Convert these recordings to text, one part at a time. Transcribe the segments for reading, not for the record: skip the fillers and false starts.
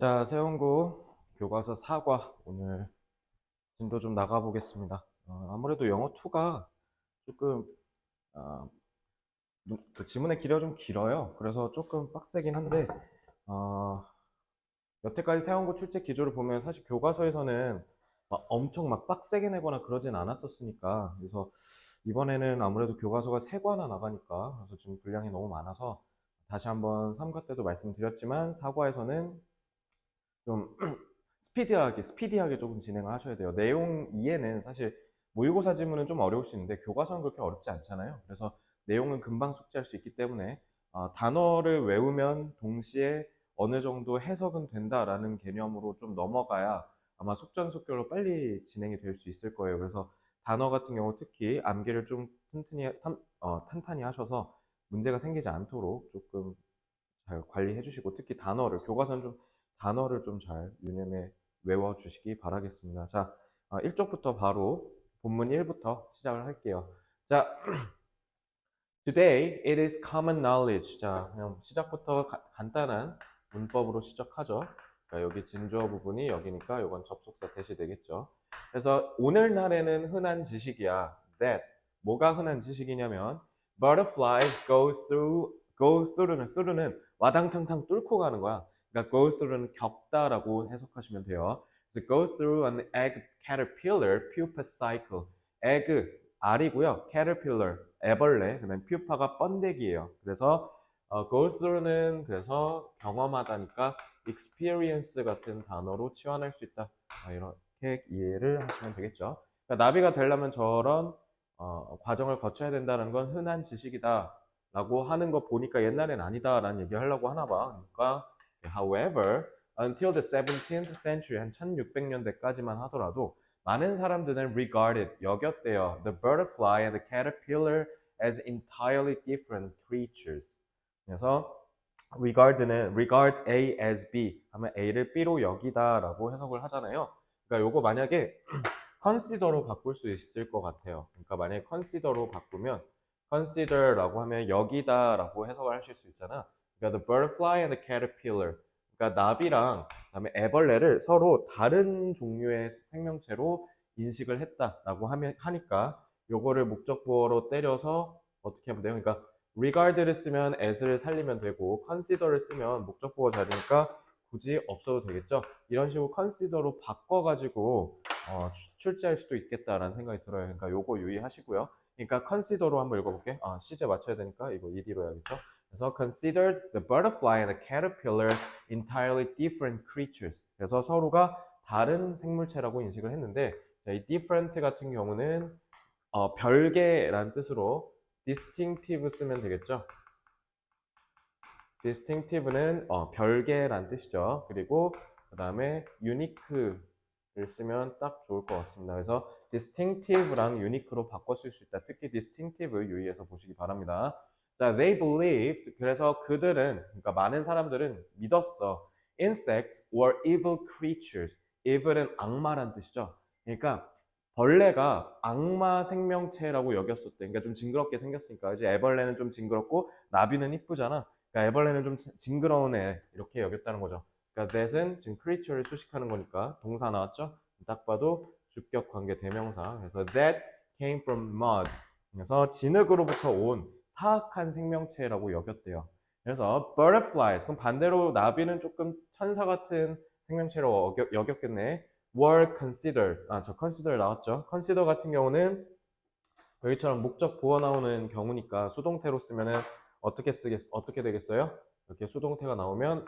자, 세운고 교과서 4과 오늘 진도 좀 나가보겠습니다. 아무래도 영어 2가 조금 어, 그 지문의 길이가 좀 길어요. 그래서 조금 빡세긴 한데 어, 여태까지 세운고 출제 기조를 보면 사실 교과서에서는 막 엄청 막 빡세게 내거나 그러진 않았었으니까 그래서 이번에는 아무래도 교과서가 3과나 나가니까 그래서 지금 분량이 너무 많아서 다시 한번 3과 때도 말씀드렸지만 4과에서는 좀 스피디하게 조금 진행을 하셔야 돼요. 내용 이해는 사실 모의고사 지문은 좀 어려울 수 있는데 교과서는 그렇게 어렵지 않잖아요. 그래서 내용은 금방 숙지할 수 있기 때문에 단어를 외우면 동시에 어느 정도 해석은 된다라는 개념으로 좀 넘어가야 아마 속전속결로 빨리 진행이 될 수 있을 거예요. 그래서 단어 같은 경우 특히 암기를 좀 탄탄히 하셔서 문제가 생기지 않도록 조금 잘 관리해 주시고 특히 단어를 교과서는 좀 단어를 좀 잘 유념해 외워 주시기 바라겠습니다. 자, 1쪽부터 바로 본문 1부터 시작을 할게요. 자, today it is common knowledge. 자, 그냥 시작부터 간단한 문법으로 시작하죠. 그러니까 여기 진주어 부분이 여기니까 이건 접속사 대시 되겠죠. 그래서 오늘날에는 흔한 지식이야. that 뭐가 흔한 지식이냐면 butterflies go through는 와당탕탕 뚫고 가는 거야. 그러니까 go through는 겪다라고 해석하시면 돼요. 그래서 go through an egg caterpillar pupa cycle. egg 알이고요. caterpillar 애벌레, 그다음 pupa가 번데기예요. 그래서 go through는 그래서 경험하다니까 experience 같은 단어로 치환할 수 있다. 이렇게 이해를 하시면 되겠죠. 그러니까 나비가 되려면 저런 과정을 거쳐야 된다는 건 흔한 지식이다. 라고 하는 거 보니까 옛날엔 아니다라는 얘기 하려고 하나 봐. 그러니까 however, until the 17th century 한 1600년대까지만 하더라도 많은 사람들은 regarded 여겼대요. The butterfly and the caterpillar as entirely different creatures. 그래서 regard A as B 하면 A를 B로 여기다라고 해석을 하잖아요. 그러니까 요거 만약에 consider로 바꿀 수 있을 것 같아요. 그러니까 만약에 consider로 바꾸면 consider라고 하면 여기다라고 해석을 하실 수 있잖아. 그러니까 the butterfly and the caterpillar. 그러니까 나비랑 그다음에 애벌레를 서로 다른 종류의 생명체로 인식을 했다라고 하니까 요거를 목적보어로 때려서 어떻게 하면 돼요? 그러니까 regard를 쓰면 as를 살리면 되고 consider를 쓰면 목적보어 자리니까 굳이 없어도 되겠죠. 이런 식으로 consider로 바꿔가지고 출제할 수도 있겠다라는 생각이 들어요. 그러니까 요거 유의하시고요. 그러니까 consider로 한번 읽어볼게. 시제 맞춰야 되니까 이거 ed로 해야겠죠. 그래서 consider the butterfly and the caterpillar entirely different creatures. 그래서 서로가 다른 생물체라고 인식을 했는데 이 different 같은 경우는 별개란 뜻으로 distinctive 쓰면 되겠죠. distinctive는 별개란 뜻이죠. 그리고 그 다음에 unique를 쓰면 딱 좋을 것 같습니다. 그래서 distinctive랑 unique로 바꿔 쓸 수 있다. 특히 distinctive 유의해서 보시기 바랍니다. 자, they believed. 그래서 그들은, 그러니까 많은 사람들은 믿었어. insects were evil creatures. evil은 악마란 뜻이죠. 그러니까 벌레가 악마 생명체라고 여겼었대. 그러니까 좀 징그럽게 생겼으니까. 이제 애벌레는 좀 징그럽고 나비는 이쁘잖아. 그러니까 애벌레는 좀 징그러운 애 이렇게 여겼다는 거죠. 그러니까 that은 지금 creature를 수식하는 거니까 동사 나왔죠? 딱 봐도 주격 관계 대명사. 그래서 that came from mud. 그래서 진흙으로부터 온 사악한 생명체라고 여겼대요. 그래서 butterflies. 그럼 반대로 나비는 조금 천사 같은 생명체로 여겼겠네. were considered. 저 consider 나왔죠? consider 같은 경우는 여기처럼 목적 보어 나오는 경우니까 수동태로 쓰면은 어떻게 되겠어요? 이렇게 수동태가 나오면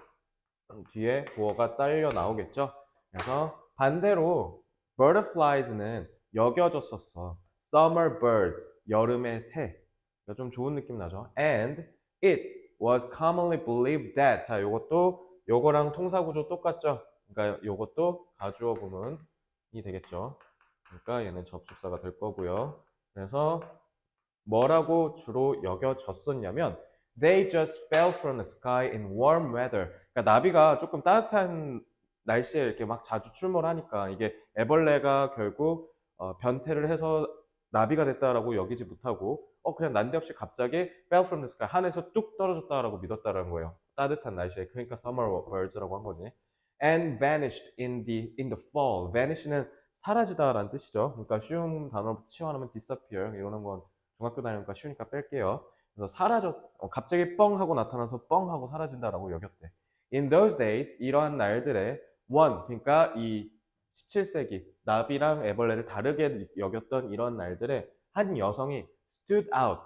뒤에 보어가 딸려 나오겠죠? 그래서 반대로 butterflies는 여겨졌었어. summer birds, 여름의 새. 좀 좋은 느낌 나죠? And it was commonly believed that. 자, 요거랑 통사구조 똑같죠? 그러니까 요것도 가주어 부문이 되겠죠? 그러니까 얘는 접속사가 될 거고요. 그래서 뭐라고 주로 여겨졌었냐면 they just fell from the sky in warm weather. 그러니까 나비가 조금 따뜻한 날씨에 이렇게 막 자주 출몰하니까 이게 애벌레가 결국 변태를 해서 나비가 됐다라고 여기지 못하고 그냥 난데없이 갑자기 fell from the sky 하늘에서 뚝 떨어졌다라고 믿었다라는 거예요. 따뜻한 날씨에. 그러니까 summer birds라고 한 거지. and vanished in the fall. vanish는 사라지다라는 뜻이죠. 그러니까 쉬운 단어로 치환하면 disappear 이러는 건 중학교 다니니까 쉬우니까 뺄게요. 그래서 갑자기 뻥 하고 나타나서 뻥 하고 사라진다라고 여겼대. In those days, 이러한 날들에 그러니까 이 17세기 나비랑 애벌레를 다르게 여겼던 이런 날들에 한 여성이 stood out.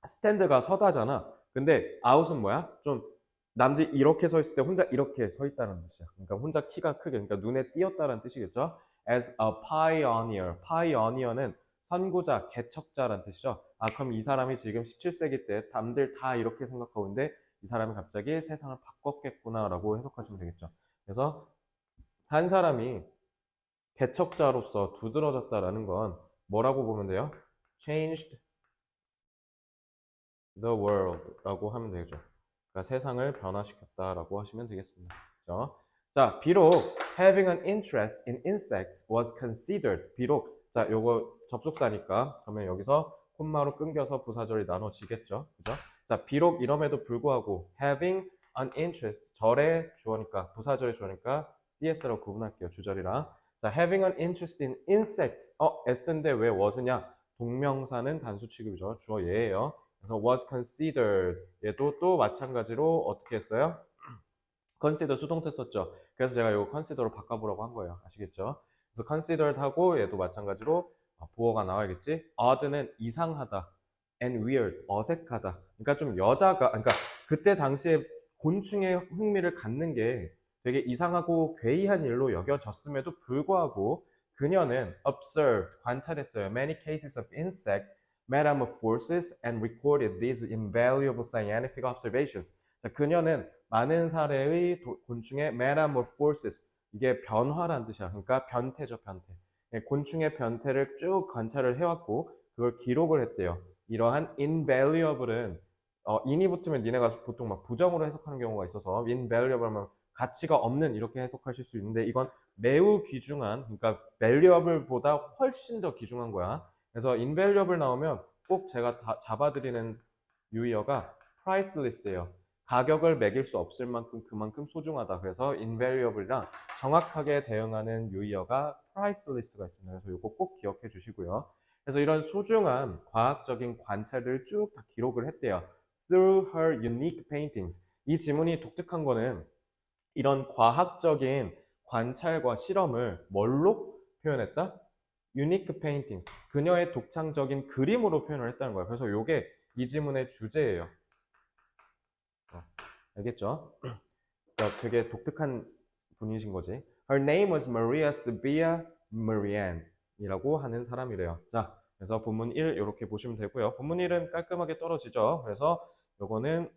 스탠드가 서다잖아. 근데 out은 뭐야? 좀 남들이 이렇게 서 있을 때 혼자 이렇게 서 있다는 뜻이야. 그러니까 혼자 키가 크게, 그러니까 눈에 띄었다는 뜻이겠죠. As a pioneer. pioneer는 선구자, 개척자라는 뜻이죠. 그럼 이 사람이 지금 17세기 때 남들 다 이렇게 생각하고 있는데 이 사람이 갑자기 세상을 바꿨겠구나라고 해석하시면 되겠죠. 그래서 한 사람이 개척자로서 두드러졌다라는 건 뭐라고 보면 돼요? Changed the world라고 하면 되죠. 그러니까 세상을 변화시켰다라고 하시면 되겠습니다. 그렇죠? 자, 비록 having an interest in insects was considered. 비록 자, 요거 접속사니까 그러면 여기서 콤마로 끊겨서 부사절이 나눠지겠죠. 그죠? 자, 비록 이럼에도 불구하고 having an interest 절의 주어니까 부사절의 주어니까 CS라고 구분할게요. 주절이랑. 자, having an interest in insects. S인데 왜 was냐? 동명사는 단수 취급이죠. 주어 예예요. 그래서 was considered 얘도 또 마찬가지로 어떻게 했어요? consider 수동태 썼죠. 그래서 제가 이거 consider로 바꿔보라고 한 거예요. 아시겠죠? 그래서 considered 하고 얘도 마찬가지로 보어가 나와야겠지. odd는 이상하다. and weird 어색하다. 그러니까 좀 그러니까 그때 당시에 곤충에 흥미를 갖는 게 되게 이상하고 괴이한 일로 여겨졌음에도 불구하고 그녀는 observed 관찰했어요. many cases of insect metamorphosis and recorded these invaluable scientific observations. 자, 그녀는 많은 사례의 곤충의 metamorphosis, 이게 변화란 뜻이야. 그러니까 변태죠, 변태. 곤충의 변태를 쭉 관찰을 해왔고 그걸 기록을 했대요. 이러한 invaluable은 in이 붙으면 니네가 보통 막 부정으로 해석하는 경우가 있어서 invaluable 하면 가치가 없는 이렇게 해석하실 수 있는데 이건 매우 귀중한, 그러니까 valuable보다 훨씬 더 귀중한 거야. 그래서 invaluable 나오면 꼭 제가 다 잡아드리는 유의어가 priceless예요. 가격을 매길 수 없을 만큼 그만큼 소중하다. 그래서 invaluable랑 정확하게 대응하는 유의어가 priceless가 있습니다. 그래서 이거 꼭 기억해 주시고요. 그래서 이런 소중한 과학적인 관찰들을 쭉 다 기록을 했대요. Through her unique paintings. 이 지문이 독특한 거는 이런 과학적인 관찰과 실험을 뭘로 표현했다? Unique paintings. 그녀의 독창적인 그림으로 표현을 했다는 거예요. 그래서 이게 이 지문의 주제예요. 알겠죠? 그러니까 되게 독특한 분이신 거지. Her name was Maria Sibylla Merian 이라고 하는 사람이래요. 자, 그래서 본문 1 이렇게 보시면 되고요. 본문 1은 깔끔하게 떨어지죠. 그래서 요거는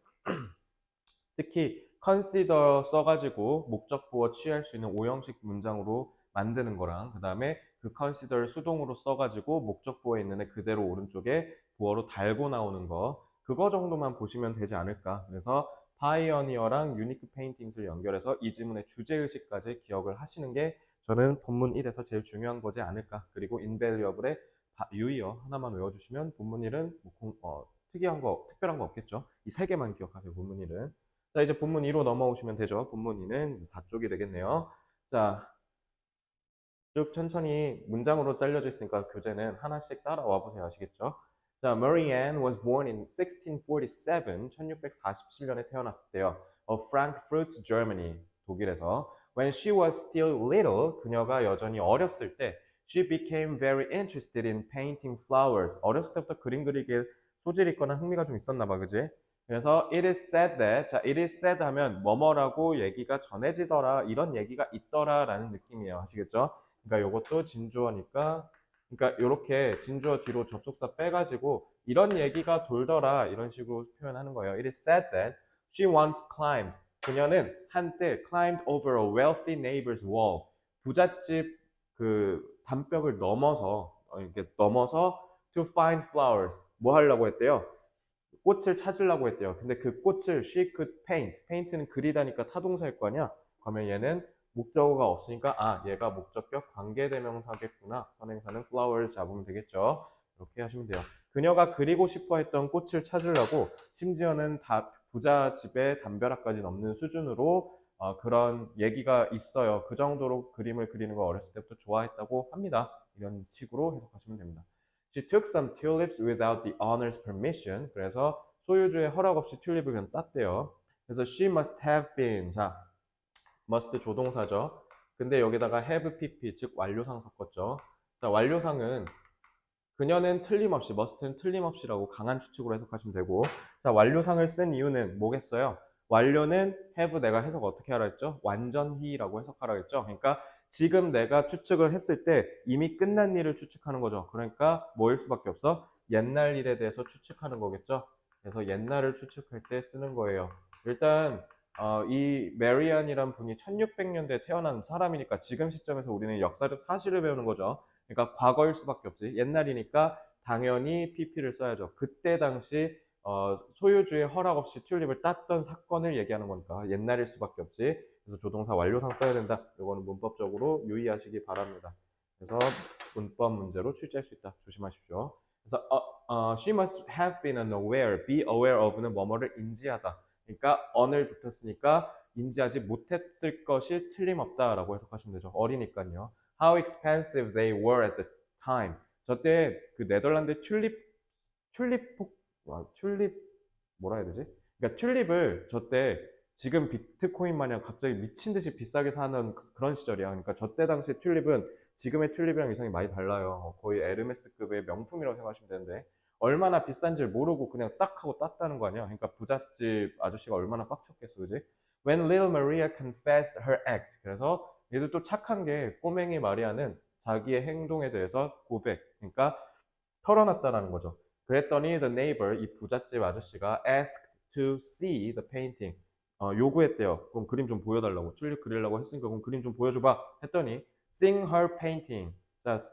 특히 consider 써가지고 목적보어 취할 수 있는 오형식 문장으로 만드는 거랑 그 다음에 그 consider 수동으로 써가지고 목적보어에 있는 애 그대로 오른쪽에 보어로 달고 나오는 거 그거 정도만 보시면 되지 않을까. 그래서 pioneer랑 unique paintings을 연결해서 이 지문의 주제의식까지 기억을 하시는 게 저는 본문 1에서 제일 중요한 거지 않을까. 그리고 invaluable의 유의어 하나만 외워주시면 본문 1은 특별한 거 없겠죠. 이 세 개만 기억하세요. 본문 1은. 자, 이제 본문 2로 넘어오시면 되죠. 본문 2는 4쪽이 되겠네요. 자, 쭉 천천히 문장으로 잘려져 있으니까 교재는 하나씩 따라와 보세요. 아시겠죠? 자, Mary Ann was born in 1647, 1647년에 태어났대요. of Frankfurt, Germany, 독일에서. When she was still little, 그녀가 여전히 어렸을 때, she became very interested in painting flowers. 어렸을 때부터 그림 그리기에 소질이 있거나 흥미가 좀 있었나 봐, 그지? 그래서 it is said that, 자, it is said 하면 뭐뭐라고 얘기가 전해지더라, 이런 얘기가 있더라라는 느낌이에요. 아시겠죠? 그러니까 이것도 진주어니까, 그러니까 이렇게 진주어 뒤로 접속사 빼가지고 이런 얘기가 돌더라 이런 식으로 표현하는 거예요. It is said that she once climbed. 그녀는 한때 climbed over a wealthy neighbor's wall. 부잣집 그 담벽을 넘어서 이렇게 넘어서 to find flowers. 뭐 하려고 했대요? 꽃을 찾으려고 했대요. 근데 그 꽃을 she could paint. paint는 그리다니까 타동사일 거 아니야? 그러면 얘는 목적어가 없으니까 얘가 목적격 관계대명사겠구나. 선행사는 flowers 잡으면 되겠죠. 이렇게 하시면 돼요. 그녀가 그리고 싶어 했던 꽃을 찾으려고 심지어는 다 부잣집의 담벼락까지 넘는 수준으로 그런 얘기가 있어요. 그 정도로 그림을 그리는 걸 어렸을 때부터 좋아했다고 합니다. 이런 식으로 해석하시면 됩니다. She took some tulips without the owner's permission. 그래서 소유주의 허락 없이 튤립을 그냥 땄대요. 그래서 she must have been. 자, must 조동사죠. 근데 여기다가 have pp, 즉 완료상 섞었죠. 자, 완료상은 그녀는 틀림없이, must는 틀림없이라고 강한 추측으로 해석하시면 되고, 자, 완료상을 쓴 이유는 뭐겠어요? 완료는 have 내가 해석 어떻게 하라 했죠? 완전히라고 해석하라 했죠? 그러니까 지금 내가 추측을 했을 때 이미 끝난 일을 추측하는 거죠. 그러니까 뭐일 수밖에 없어? 옛날 일에 대해서 추측하는 거겠죠? 그래서 옛날을 추측할 때 쓰는 거예요. 일단 이 메리안이란 분이 1600년대에 태어난 사람이니까 지금 시점에서 우리는 역사적 사실을 배우는 거죠. 그러니까 과거일 수밖에 없지. 옛날이니까 당연히 PP를 써야죠. 그때 당시 소유주의 허락 없이 튤립을 땄던 사건을 얘기하는 거니까 옛날일 수밖에 없지. 그래서 조동사 완료상 써야 된다. 이거는 문법적으로 유의하시기 바랍니다. 그래서 문법 문제로 출제할 수 있다. 조심하십시오. 그래서 she must have been unaware, be aware of는 뭐뭐를 인지하다. 그러니까 on을 붙었으니까 인지하지 못했을 것이 틀림없다라고 해석하시면 되죠. 어리니까요. How expensive they were at the time. 저때 그 네덜란드 튤립 뭐라 해야 되지? 그러니까 튤립을 저때 지금 비트코인 마냥 갑자기 미친 듯이 비싸게 사는 그런 시절이야. 그러니까 저때 당시 튤립은 지금의 튤립이랑 이상이 많이 달라요. 거의 에르메스급의 명품이라고 생각하시면 되는데 얼마나 비싼지를 모르고 그냥 딱 하고 땄다는 거 아니야. 그러니까 부잣집 아저씨가 얼마나 빡쳤겠어, 그지? When little Maria confessed her act. 그래서 얘도 또 착한 게 꼬맹이 마리아는 자기의 행동에 대해서 고백, 그러니까 털어놨다라는 거죠. 그랬더니 the neighbor, 이 부잣집 아저씨가 asked to see the painting. 요구했대요. 그럼 그림 좀 보여달라고. 튤립 그리려고 했으니까 그럼 그림 좀 보여줘봐. 했더니 sing her painting. 자,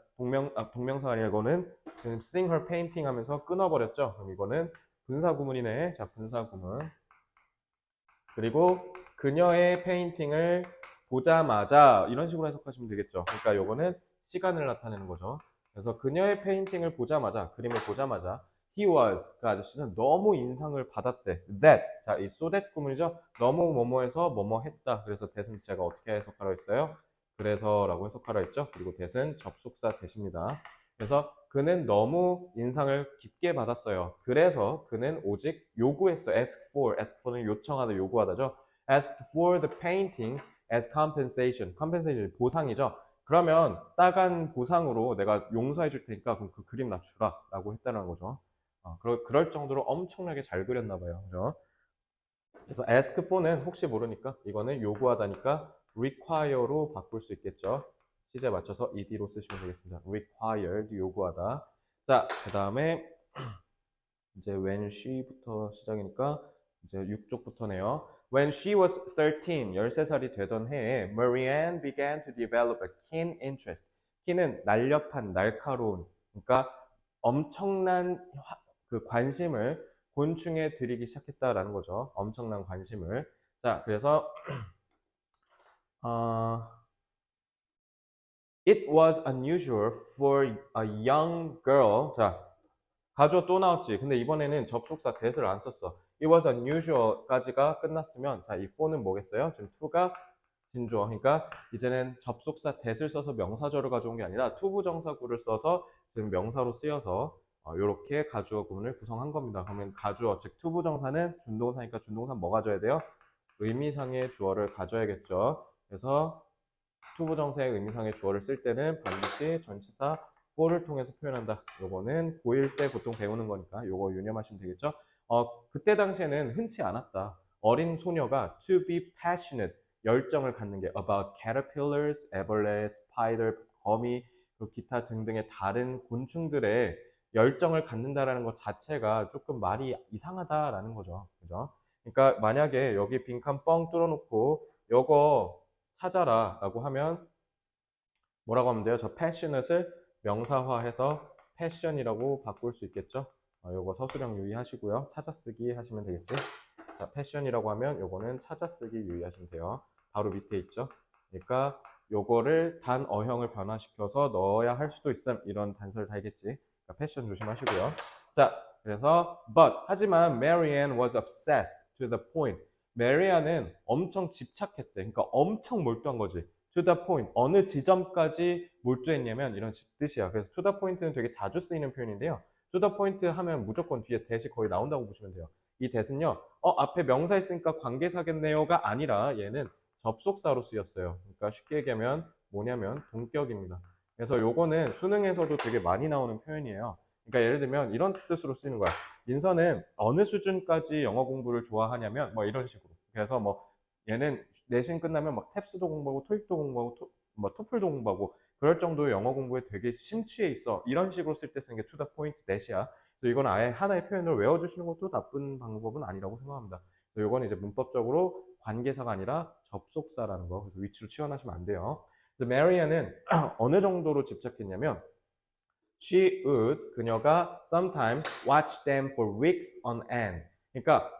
동명사 아니라 이거는 지금 sing her painting 하면서 끊어버렸죠. 그럼 이거는 분사구문이네. 자, 분사구문. 그리고 그녀의 페인팅을 보자마자 이런 식으로 해석하시면 되겠죠. 그러니까 요거는 시간을 나타내는 거죠. 그래서 그녀의 페인팅을 보자마자, 그림을 보자마자 he was, 그 아저씨는 너무 인상을 받았대. that, 자, 이 so that 구문이죠. 너무 뭐뭐해서 뭐뭐 했다. 그래서 that은 제가 어떻게 해석하라 했어요? 그래서라고 해석하라 했죠. 그리고 that은 접속사 that입니다. 그래서 그는 너무 인상을 깊게 받았어요. 그래서 그는 오직 요구했어. ask for는 요청하다, 요구하다죠. asked for the painting as compensation. compensation 보상이죠. 그러면 따간 보상으로 내가 용서해 줄 테니까 그럼 그 그림 나 주라 라고 했다는 거죠. 그럴 정도로 엄청나게 잘 그렸나 봐요. 그죠? 그래서 ask for는 혹시 모르니까 이거는 요구하다니까 require로 바꿀 수 있겠죠. 시제 맞춰서 ed로 쓰시면 되겠습니다. required, 요구하다. 자, 그 다음에 이제 when she부터 시작이니까 이제 6쪽부터네요. When she was 13, 13살이 되던 해에 Marianne began to develop a keen interest. keen은 날렵한, 날카로운, 그러니까 엄청난 그 관심을 곤충에 들이기 시작했다라는 거죠. 엄청난 관심을. 자, 그래서 It was unusual for a young girl. 자, 가주어 또 나왔지. 근데 이번에는 접속사 that을 안 썼어. It was unusual까지가 끝났으면 자, 이 for는 뭐겠어요? 지금 to가 진주어. 그러니까 이제는 접속사 that을 써서 명사절을 가져온 게 아니라 투부정사구를 써서 지금 명사로 쓰여서 이렇게 가주어 구문을 구성한 겁니다. 그러면 가주어, 즉 투부정사는 준동사니까 준동사 뭐 가져야 돼요? 의미상의 주어를 가져야겠죠. 그래서 투부정사의 의미상의 주어를 쓸 때는 반드시 전치사 for를 통해서 표현한다. 요거는 고1 때 보통 배우는 거니까 요거 유념하시면 되겠죠. 그때 당시에는 흔치 않았다. 어린 소녀가 to be passionate, 열정을 갖는 게 about caterpillars, 애벌레, spider, 거미, 기타 등등의 다른 곤충들의 열정을 갖는다라는 것 자체가 조금 말이 이상하다라는 거죠. 그죠? 그러니까 만약에 여기 빈칸 뻥 뚫어놓고 요거 찾아라 라고 하면 뭐라고 하면 돼요? 저 passionate을 명사화해서 passion이라고 바꿀 수 있겠죠? 요거 서술형 유의하시고요. 찾아쓰기 하시면 되겠지? 자, passion이라고 하면 요거는 찾아쓰기 유의하시면 돼요. 바로 밑에 있죠? 그러니까 요거를 단 어형을 변화시켜서 넣어야 할 수도 있음. 이런 단서를 달겠지? 그러니까 passion 조심하시고요. 자, 그래서 but 하지만 Marianne was obsessed to the point. 메리아는 엄청 집착했대. 그러니까 엄청 몰두한 거지. to the point. 어느 지점까지 몰두했냐면 이런 뜻이야. 그래서 to the point는 되게 자주 쓰이는 표현인데요. to the point 하면 무조건 뒤에 that이 거의 나온다고 보시면 돼요. 이 that은요. 앞에 명사 있으니까 관계사겠네요가 아니라 얘는 접속사로 쓰였어요. 그러니까 쉽게 얘기하면 뭐냐면 동격입니다. 그래서 요거는 수능에서도 되게 많이 나오는 표현이에요. 그러니까 예를 들면 이런 뜻으로 쓰이는 거야. 민서는 어느 수준까지 영어 공부를 좋아하냐면 뭐 이런 식으로. 그래서 뭐 얘는 내신 끝나면 막 탭스도 공부하고 토익도 공부하고 뭐 토플도 공부하고 그럴 정도의 영어 공부에 되게 심취해 있어. 이런 식으로 쓸 때 쓰는 게 to the point that이야. 그래서 이건 아예 하나의 표현을 외워주시는 것도 나쁜 방법은 아니라고 생각합니다. 그래서 이건 이제 문법적으로 관계사가 아니라 접속사라는 거. 그래서 위치로 치환하시면 안 돼요. 그래서 메리안은 어느 정도로 집착했냐면 she would 그녀가 sometimes watch them for weeks on end. 그러니까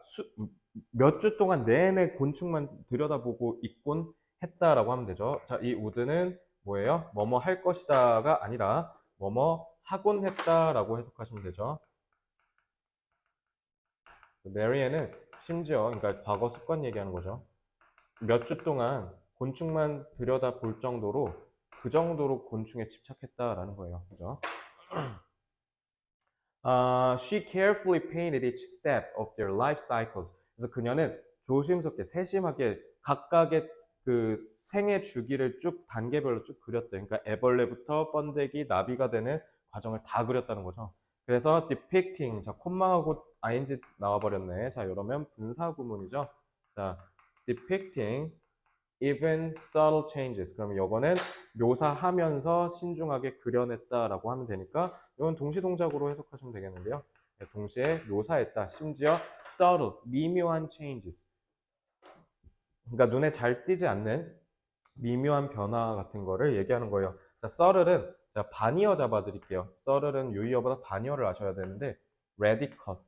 몇 주 동안 내내 곤충만 들여다보고 있곤 했다라고 하면 되죠. 자, 이 would는 뭐예요? 뭐뭐 할 것이다가 아니라 뭐뭐 하곤 했다라고 해석하시면 되죠. 메리앤은 심지어 그러니까 과거 습관 얘기하는 거죠. 몇 주 동안 곤충만 들여다볼 정도로 그 정도로 곤충에 집착했다라는 거예요. 그죠? She carefully painted each step of their life cycles. 그래서 그녀는 조심스럽게 세심하게 각각의 그 생애 주기를 쭉 단계별로 쭉 그렸대. 그러니까 애벌레부터 번데기, 나비가 되는 과정을 다 그렸다는 거죠. 그래서 depicting, 자 콤마하고 ing 나와버렸네. 자 이러면 분사구문이죠. 자 depicting even subtle changes. 그러면 요거는 묘사하면서 신중하게 그려냈다라고 하면 되니까 이건 동시동작으로 해석하시면 되겠는데요. 네, 동시에 묘사했다. 심지어 subtle, 미묘한 changes. 그러니까 눈에 잘 띄지 않는 미묘한 변화 같은 거를 얘기하는 거예요. 자, subtle은 자, 반이어 잡아드릴게요. subtle은 유의어보다 반이어를 아셔야 되는데 radical,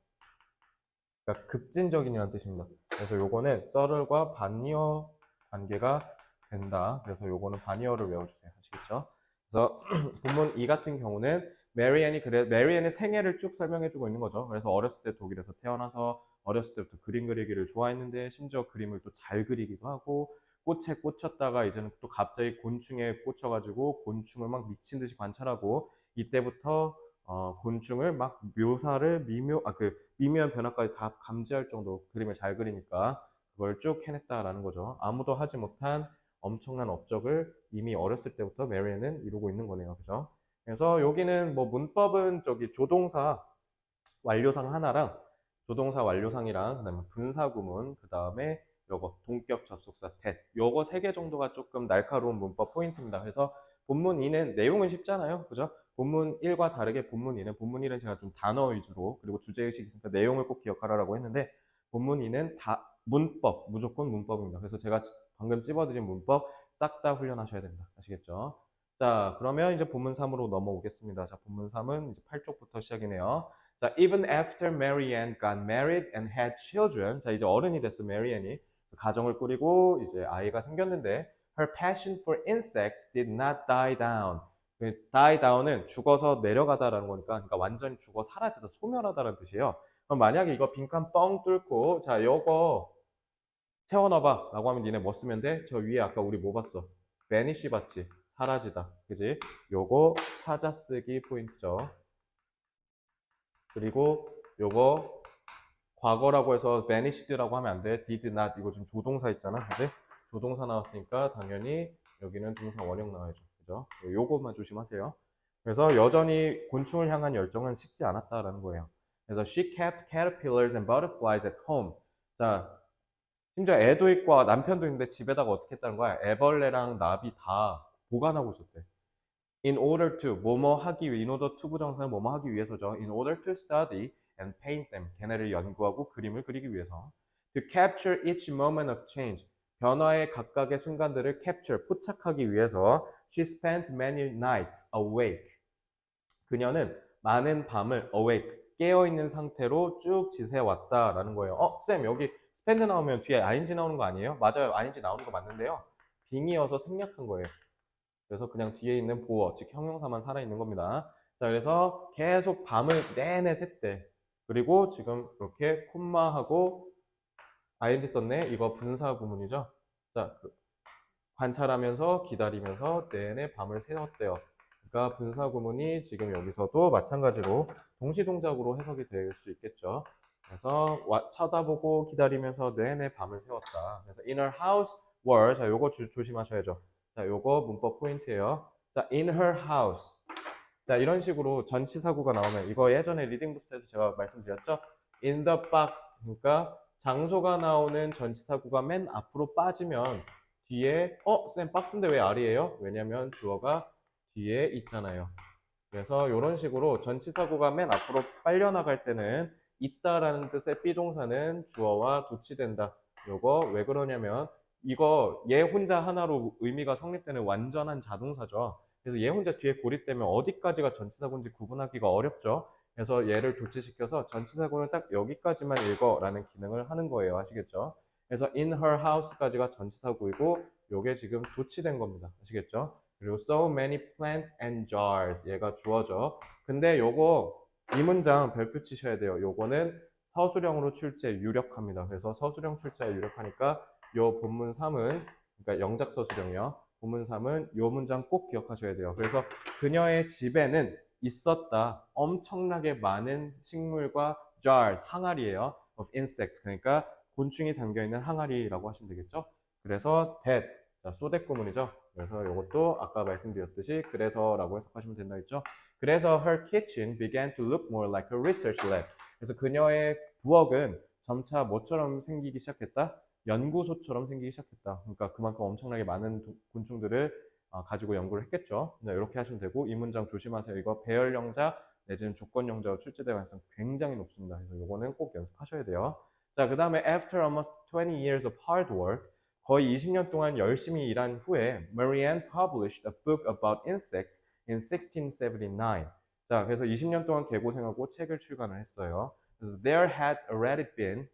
그러니까 급진적인이라는 뜻입니다. 그래서 요거는 subtle과 반이어 관계가 된다. 그래서 요거는 반이어를 외워주세요. 아시겠죠? 그래서 본문 2 같은 경우는 메리앤의 생애를 쭉 설명해주고 있는 거죠. 그래서 어렸을 때 독일에서 태어나서 어렸을 때부터 그림 그리기를 좋아했는데 심지어 그림을 또 잘 그리기도 하고 꽃에 꽂혔다가 이제는 또 갑자기 곤충에 꽂혀가지고 곤충을 막 미친 듯이 관찰하고 이때부터 곤충을 막 묘사를 미묘한 변화까지 다 감지할 정도로 그림을 잘 그리니까 그걸 쭉 해냈다라는 거죠. 아무도 하지 못한 엄청난 업적을 이미 어렸을 때부터 메리앤은 이루고 있는 거네요. 그죠? 그래서 여기는 뭐 문법은 저기 조동사 완료상 하나랑 조동사 완료상이랑 그다음에 분사구문 그다음에 요거 동격 접속사 that 요거 세 개 정도가 조금 날카로운 문법 포인트입니다. 그래서 본문 2는 내용은 쉽잖아요. 그죠? 본문 1과 다르게 본문 2는 본문 1은 제가 좀 단어 위주로 그리고 주제의식이 있으니까 내용을 꼭 기억하라고 했는데 본문 2는 다 문법, 무조건 문법입니다. 그래서 제가 방금 찝어드린 문법 싹 다 훈련하셔야 됩니다. 아시겠죠? 자, 그러면 이제 본문 3으로 넘어오겠습니다. 자, 본문 3은 이제 8쪽부터 시작이네요. 자, even after Marianne got married and had children. 자, 이제 어른이 됐어, 메리앤이. 가정을 꾸리고 이제 아이가 생겼는데 her passion for insects did not die down. 그 die down은 죽어서 내려가다라는 거니까 그러니까 완전히 죽어 사라지다, 소멸하다라는 뜻이에요. 그럼 만약에 이거 빈칸 뻥 뚫고 자, 요거 채워넣어봐 라고 하면 니네 뭐 쓰면 돼? 저 위에 아까 우리 뭐 봤어? vanish 봤지? 사라지다. 그지? 요거 찾아쓰기 포인트죠. 그리고 요거 과거라고 해서 vanished라고 하면 안 돼. did not 이거 지금 조동사 있잖아. 그지? 조동사 나왔으니까 당연히 여기는 동사 원형 나와야죠. 그죠? 요것만 조심하세요. 그래서 여전히 곤충을 향한 열정은 식지 않았다라는 거예요. 그래서 she kept caterpillars and butterflies at home. 자, 심지어 애도 있고 남편도 있는데 집에다가 어떻게 했다는 거야? 애벌레랑 나비 다 보관하고 있었대. In order to 뭐뭐 하기 위해 in order to 부정사는 뭐뭐 하기 위해서죠. In order to study and paint them 걔네를 연구하고 그림을 그리기 위해서 to capture each moment of change 변화의 각각의 순간들을 capture 포착하기 위해서 she spent many nights awake 그녀는 많은 밤을 awake 깨어있는 상태로 쭉 지새왔다라는 거예요. 쌤 여기 spend 나오면 뒤에 ing 나오는 거 아니에요? 맞아요. ing 나오는 거 맞는데요. 빙이어서 생략한 거예요. 그래서 그냥 뒤에 있는 보어, 즉 형용사만 살아있는 겁니다. 자, 그래서 계속 밤을 내내 샜대. 그리고 지금 이렇게 콤마하고 ing 썼네. 이거 분사 구문이죠. 자, 관찰하면서 기다리면서 내내 밤을 새웠대요. 그러니까 분사 구문이 지금 여기서도 마찬가지로 동시동작으로 해석이 될 수 있겠죠. 그래서 쳐다보고 기다리면서 내내 밤을 새웠다. 그래서 in her house were, 자, 요거 조심하셔야죠. 자, 요거 문법 포인트예요. 자, in her house. 자, 이런 식으로 전치사구가 나오면 이거 예전에 리딩 부스트에서 제가 말씀드렸죠. in the box. 그러니까 장소가 나오는 전치사구가 맨 앞으로 빠지면 뒤에 쌤 박스인데 왜 R이에요? 왜냐면 주어가 뒤에 있잖아요. 그래서 이런 식으로 전치사구가 맨 앞으로 빨려나갈 때는 있다라는 뜻의 비동사는 주어와 도치된다. 요거 왜 그러냐면 이거 얘 혼자 하나로 의미가 성립되는 완전한 자동사죠. 그래서 얘 혼자 뒤에 고립되면 어디까지가 전치사구인지 구분하기가 어렵죠. 그래서 얘를 도치시켜서 전치사구는 딱 여기까지만 읽어라는 기능을 하는 거예요. 아시겠죠? 그래서 in her house까지가 전치사구이고 요게 지금 도치된 겁니다. 아시겠죠? 그리고 so many plants and jars 얘가 주어져. 근데 요거 이 문장 별표 치셔야 돼요. 요거는 서술형으로 출제 유력합니다. 그래서 서술형 출제에 유력하니까 요 본문 3은 그러니까 영작 서술형이요. 본문 3은 요 문장 꼭 기억하셔야 돼요. 그래서 그녀의 집에는 있었다. 엄청나게 많은 식물과 jars 항아리예요. of insects 그러니까 곤충이 담겨 있는 항아리라고 하시면 되겠죠. 그래서 that 자, 소댓 구문이죠. 그래서 이것도 아까 말씀드렸듯이 그래서라고 해석하시면 된다 했죠. 그래서 her kitchen began to look more like a research lab. 그래서 그녀의 부엌은 점차 뭐처럼 생기기 시작했다? 연구소처럼 생기기 시작했다. 그러니까 그만큼 엄청나게 많은 곤충들을 가지고 연구를 했겠죠. 네, 이렇게 하시면 되고 이 문장 조심하세요. 이거 배열영자 내지는 조건영자로 출제될 가능성이 굉장히 높습니다. 그래서 이거는 꼭 연습하셔야 돼요. 자, 그 다음에 after almost 20 years of hard work 거의 20년 동안 열심히 일한 후에 Marianne published a book about insects in 1679. 자, 그래서 20년 동안 개고생하고 책을 출간을 했어요. 그래서 there had already been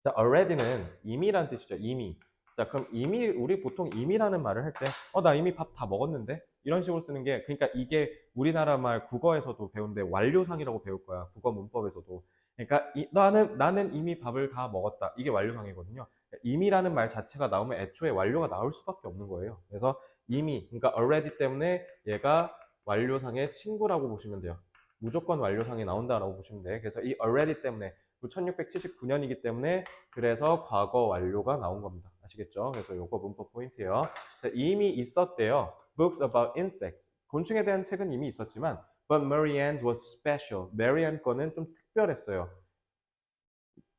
자, already는 이미란 뜻이죠. 이미. 자, 그럼 이미 우리 보통 이미라는 말을 할 때 나 이미 밥 다 먹었는데 이런 식으로 쓰는 게 그러니까 이게 우리나라 말 국어에서도 배우는데 완료상이라고 배울 거야. 국어 문법에서도. 그러니까 나는 이미 밥을 다 먹었다. 이게 완료상이거든요. 이미라는 말 자체가 나오면 애초에 완료가 나올 수밖에 없는 거예요. 그래서 이미 그러니까 already 때문에 얘가 완료상의 친구라고 보시면 돼요. 무조건 완료상이 나온다라고 보시면 돼. 그래서 이 already 때문에 1679년이기 때문에 그래서 과거 완료가 나온 겁니다. 아시겠죠? 그래서 요거 문법 포인트예요. 자, 이미 있었대요. Books about insects. 곤충에 대한 책은 이미 있었지만 but Marianne's was special. Marianne 거는 좀 특별했어요.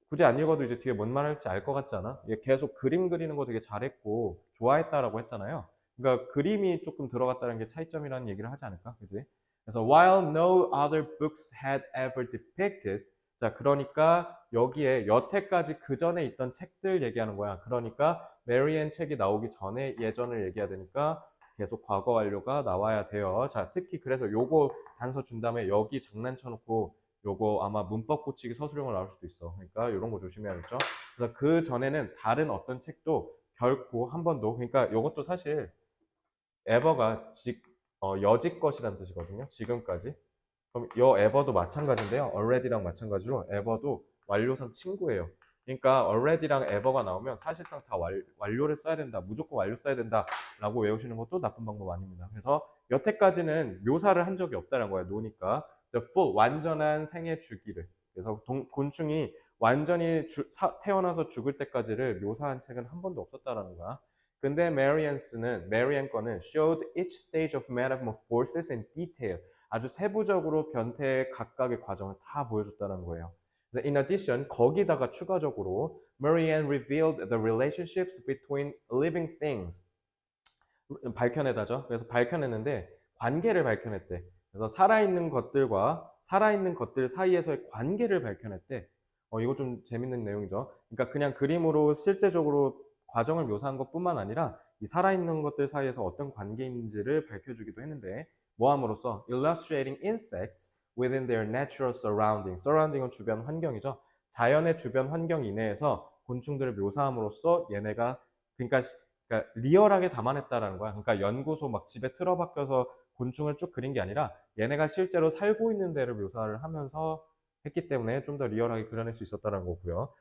굳이 안 읽어도 이제 뒤에 뭔 말할지 알 것 같지 않아? 얘 계속 그림 그리는 거 되게 잘했고 좋아했다라고 했잖아요. 그러니까 그림이 조금 들어갔다는 게 차이점이라는 얘기를 하지 않을까? 그지? 그래서 while no other books had ever depicted 자, 그러니까 여기에 여태까지 그 전에 있던 책들 얘기하는 거야. 그러니까 메리앤 책이 나오기 전에 예전을 얘기해야 되니까 계속 과거 완료가 나와야 돼요. 자, 특히 그래서 요거 단서 준 다음에 여기 장난쳐 놓고 요거 아마 문법 고치기 서술형으로 나올 수도 있어. 그러니까 이런 거 조심해야겠죠. 그래서 그 전에는 다른 어떤 책도 결코 한 번도 그러니까 요것도 사실 ever가 여지 것이라는 뜻이거든요. 지금까지. 그럼 요 ever도 마찬가지인데요. already랑 마찬가지로 ever도 완료상 친구예요. 그러니까 already랑 ever가 나오면 사실상 다 완료를 써야 된다. 무조건 완료 써야 된다. 라고 외우시는 것도 나쁜 방법 아닙니다. 그래서 여태까지는 묘사를 한 적이 없다는 거예요. 노니까. The full, 완전한 생애 주기를. 그래서 곤충이 완전히 태어나서 죽을 때까지를 묘사한 책은 한 번도 없었다라는 거야. 근데 메리앤 거는 showed each stage of metamorphosis in detail. 아주 세부적으로 변태의 각각의 과정을 다 보여줬다는 거예요. 그래서 in addition, 거기다가 추가적으로 Marianne revealed the relationships between living things. 밝혀내다죠. 그래서 밝혀냈는데 관계를 밝혀냈대. 그래서 살아있는 것들 사이에서의 관계를 밝혀냈대. 이거 좀 재밌는 내용이죠. 그러니까 그냥 그림으로 실제적으로 과정을 묘사한 것뿐만 아니라 이 살아있는 것들 사이에서 어떤 관계인지를 밝혀주기도 했는데 뭐 함으로써 illustrating insects within their natural surrounding. surrounding은 주변 환경이죠. 자연의 주변 환경 이내에서 곤충들을 묘사함으로써 얘네가 그러니까 리얼하게 담아냈다라는 거야. 그러니까 연구소 막 집에 틀어박혀서 곤충을 쭉 그린 게 아니라 얘네가 실제로 살고 있는 데를 묘사를 하면서 했기 때문에 좀 더 리얼하게 그려낼 수 있었다는 거고요.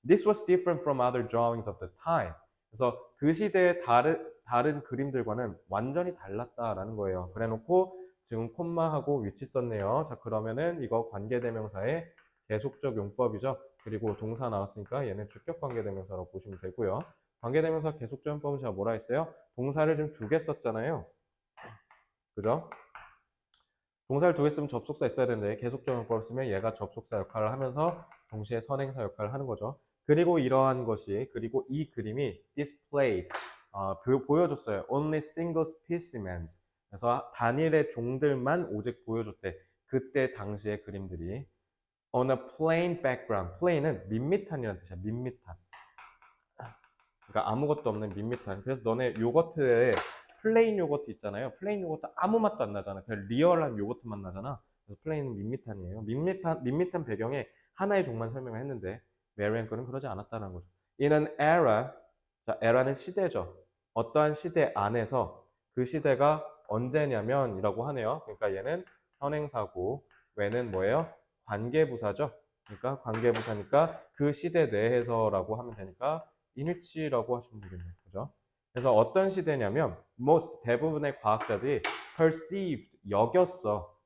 This was different from other drawings of the time. 그래서 그 시대의 다른 그림들과는 완전히 달랐다라는 거예요. 그래놓고 지금 콤마하고 위치 썼네요. 자, 그러면은 이거 관계대명사의 계속적 용법이죠. 그리고 동사 나왔으니까 얘는 주격 관계대명사라고 보시면 되고요. 관계대명사 계속적 용법은 제가 뭐라 했어요? 동사를 지금 2개 썼잖아요. 그죠? 동사를 2개 쓰면 접속사 있어야 되는데 계속적 용법을 쓰면 얘가 접속사 역할을 하면서 동시에 선행사 역할을 하는 거죠. 그리고 이러한 것이, 그리고 이 그림이 displayed, 보여줬어요. Only single specimens. 그래서 단일의 종들만 오직 보여줬대. 그때 당시의 그림들이. On a plain background. plain은 밋밋한이라는 뜻이야. 밋밋한. 그러니까 아무것도 없는 밋밋한. 그래서 너네 요거트에 플레인 요거트 있잖아요. 플레인 요거트 아무 맛도 안 나잖아. 그냥 리얼한 요거트 맛 나잖아. 그래서 플레인은 밋밋한이에요. 밋밋한 배경에 하나의 종만 설명을 했는데 메리안 거는 그러지 않았다는 거죠. In an era, 자, era는 시대죠. 어떠한 시대 안에서 그 시대가 언제냐면 이라고 하네요. 그러니까 얘는 선행사고 when은 뭐예요? 관계부사죠. 그러니까 관계부사니까 그 시대 내에서라고 하면 되니까 인위치라고 하시면 되겠네요. 그죠? 그래서 어떤 시대냐면 most 대부분의 과학자들이 perceived 여겼어.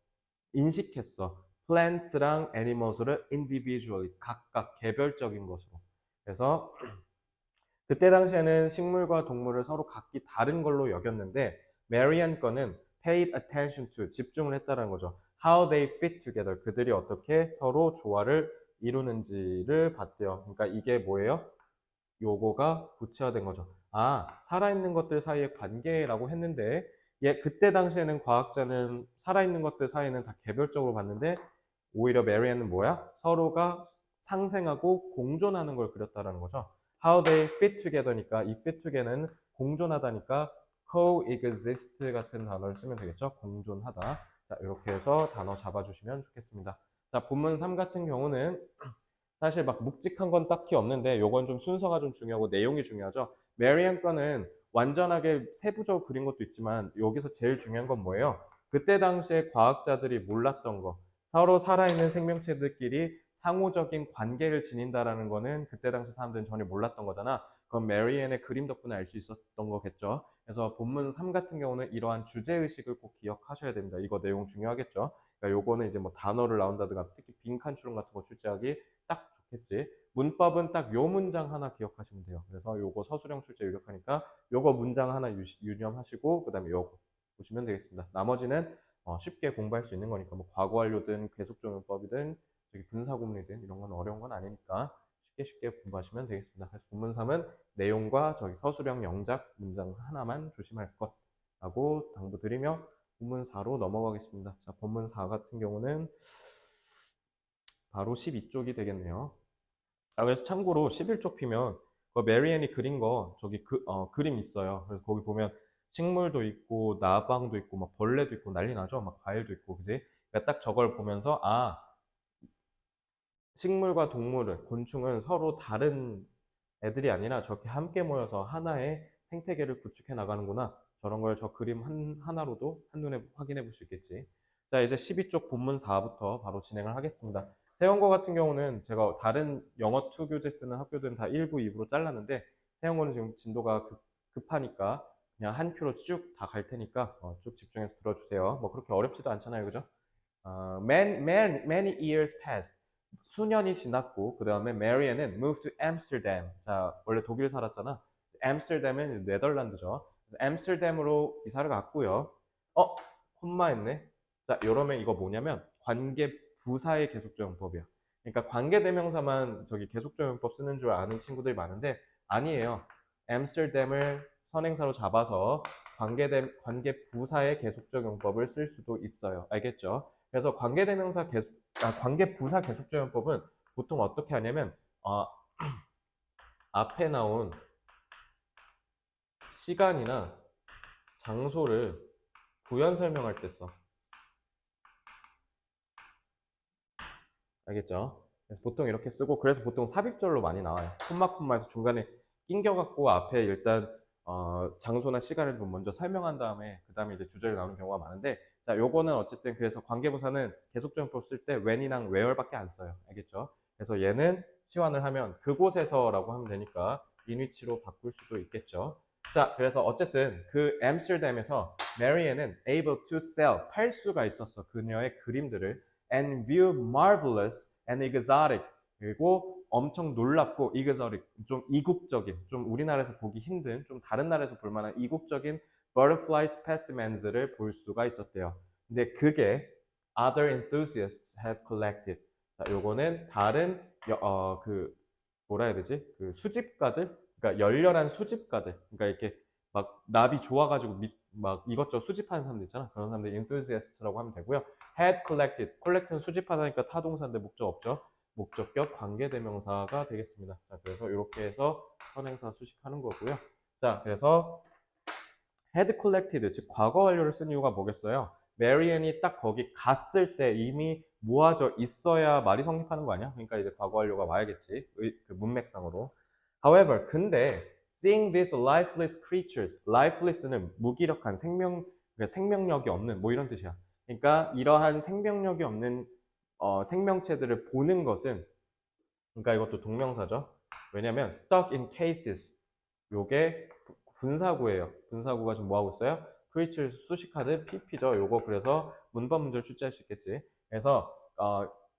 인식했어. plants랑 animals를 individually 각각 개별적인 것으로. 그래서 그때 당시에는 식물과 동물을 서로 각기 다른 걸로 여겼는데 메리안 거는 paid attention to 집중을 했다는 거죠. How they fit together 그들이 어떻게 서로 조화를 이루는지를 봤대요. 그러니까 이게 뭐예요? 요거가 구체화된 거죠. 아, 살아있는 것들 사이의 관계라고 했는데 그때 당시에는 과학자는 살아있는 것들 사이는 다 개별적으로 봤는데 오히려 메리안은 뭐야? 서로가 상생하고 공존하는 걸 그렸다라는 거죠. How they fit together니까 이 fit together는 공존하다니까 coexist 같은 단어를 쓰면 되겠죠. 공존하다. 자, 이렇게 해서 단어 잡아주시면 좋겠습니다. 자, 본문 3 같은 경우는 사실 막 묵직한 건 딱히 없는데 요건 좀 순서가 좀 중요하고 내용이 중요하죠. 메리안 거는 완전하게 세부적으로 그린 것도 있지만 여기서 제일 중요한 건 뭐예요? 그때 당시에 과학자들이 몰랐던 거. 서로 살아있는 생명체들끼리 상호적인 관계를 지닌다라는 거는 그때 당시 사람들은 전혀 몰랐던 거잖아. 그건 메리안의 그림 덕분에 알 수 있었던 거겠죠. 그래서 본문 3 같은 경우는 이러한 주제의식을 꼭 기억하셔야 됩니다. 이거 내용 중요하겠죠. 그러니까 요거는 이제 뭐 단어를 나온다든가 특히 빈칸 추론 같은 거 출제하기 딱 좋겠지. 문법은 딱 요 문장 하나 기억하시면 돼요. 그래서 요거 서술형 출제 유력하니까 요거 문장 하나 유념하시고 그다음에 요거 보시면 되겠습니다. 나머지는 쉽게 공부할 수 있는 거니까 뭐 과거 완료든 계속적용법이든 저기 분사구문이든 이런 건 어려운 건 아니니까 쉽게 공부하시면 되겠습니다. 그래서 본문 3은 내용과 저기 서술형 영작 문장 하나만 조심할 것라고 당부드리며 본문 4로 넘어가겠습니다. 자, 본문 4 같은 경우는 바로 12쪽이 되겠네요. 그래서 참고로 11쪽 피면 그 메리앤이 그린 거 저기 그림 있어요. 그래서 거기 보면 식물도 있고 나방도 있고 막 벌레도 있고 난리 나죠. 막 과일도 있고 그지? 그러니까 딱 저걸 보면서 아 식물과 동물은 곤충은 서로 다른 애들이 아니라 저렇게 함께 모여서 하나의 생태계를 구축해 나가는구나. 저런 걸 저 그림 하나로도 한눈에 확인해 볼 수 있겠지. 자, 이제 12쪽 본문 4부터 바로 진행을 하겠습니다. 세원고 같은 경우는 제가 다른 영어 2 교재 쓰는 학교들은 다 1부, 2부로 잘랐는데 세원고는 지금 진도가 급하니까 그냥 한 큐로 쭉 다 갈 테니까 쭉 집중해서 들어주세요. 뭐 그렇게 어렵지도 않잖아요. 그죠? Many years passed. 수년이 지났고 그 다음에 메리앤은 moved to Amsterdam. 자, 원래 독일 살았잖아. 암스테르담은 네덜란드죠. 그래서 암스테르담으로 이사를 갔고요. 콤마 했네. 자, 이러면 이거 뭐냐면 관계 부사의 계속적용법이야. 그러니까 관계대명사만 저기 계속적용법 쓰는 줄 아는 친구들이 많은데 아니에요. 암스테르담을 선행사로 잡아서 관계 부사의 계속적용법을 쓸 수도 있어요. 알겠죠? 그래서 관계 부사 계속적용법은 보통 어떻게 하냐면 앞에 나온 시간이나 장소를 부연 설명할 때 써. 알겠죠? 그래서 보통 이렇게 쓰고 그래서 보통 삽입절로 많이 나와요. 콤마에서 중간에 낑겨갖고 앞에 일단 장소나 시간을 좀 먼저 설명한 다음에 그 다음에 이제 주제를 나오는 경우가 많은데 자 요거는 어쨌든 그래서 관계부사는 계속적용법 쓸 때 when이랑 where밖에 안 써요. 알겠죠? 그래서 얘는 치환을 하면 그곳에서라고 하면 되니까 in which로 바꿀 수도 있겠죠. 자, 그래서 어쨌든 그 엠스터담에서 메리앤은 able to sell, 팔 수가 있었어. 그녀의 그림들을 and view marvelous and exotic, 그리고 엄청 놀랍고 exotic, 좀 이국적인, 좀 우리나라에서 보기 힘든, 좀 다른 나라에서 볼 만한 이국적인 butterfly specimens를 볼 수가 있었대요. 근데 그게 other enthusiasts had collected. 자, 요거는 다른 그 뭐라 해야 되지? 그 수집가들, 그러니까 열렬한 수집가들, 그러니까 이렇게 막 납이 좋아가지고 막 이것저것 수집하는 사람들 있잖아. 그런 사람들 enthusiasts라고 하면 되고요. had collected, collect는 수집하다니까 타동사인데 목적 없죠. 목적격 관계대명사가 되겠습니다. 자, 그래서 이렇게 해서 선행사 수식하는 거고요. 자, 그래서 had collected, 즉 과거 완료를 쓴 이유가 뭐겠어요? 메리앤이 딱 거기 갔을 때 이미 모아져 있어야 말이 성립하는 거 아니야? 그러니까 이제 과거 완료가 와야겠지. 그 문맥상으로. However, 근데 seeing these lifeless creatures, lifeless는 무기력한 그러니까 생명력이 없는 뭐 이런 뜻이야. 그러니까 이러한 생명력이 없는 생명체들을 보는 것은, 그러니까 이것도 동명사죠. 왜냐면 stuck in cases, 요게 분사구예요. 분사구가 지금 뭐 하고 있어요? creature 수식하듯 pp죠. 요거 그래서 문법 문제를 출제할 수 있겠지. 그래서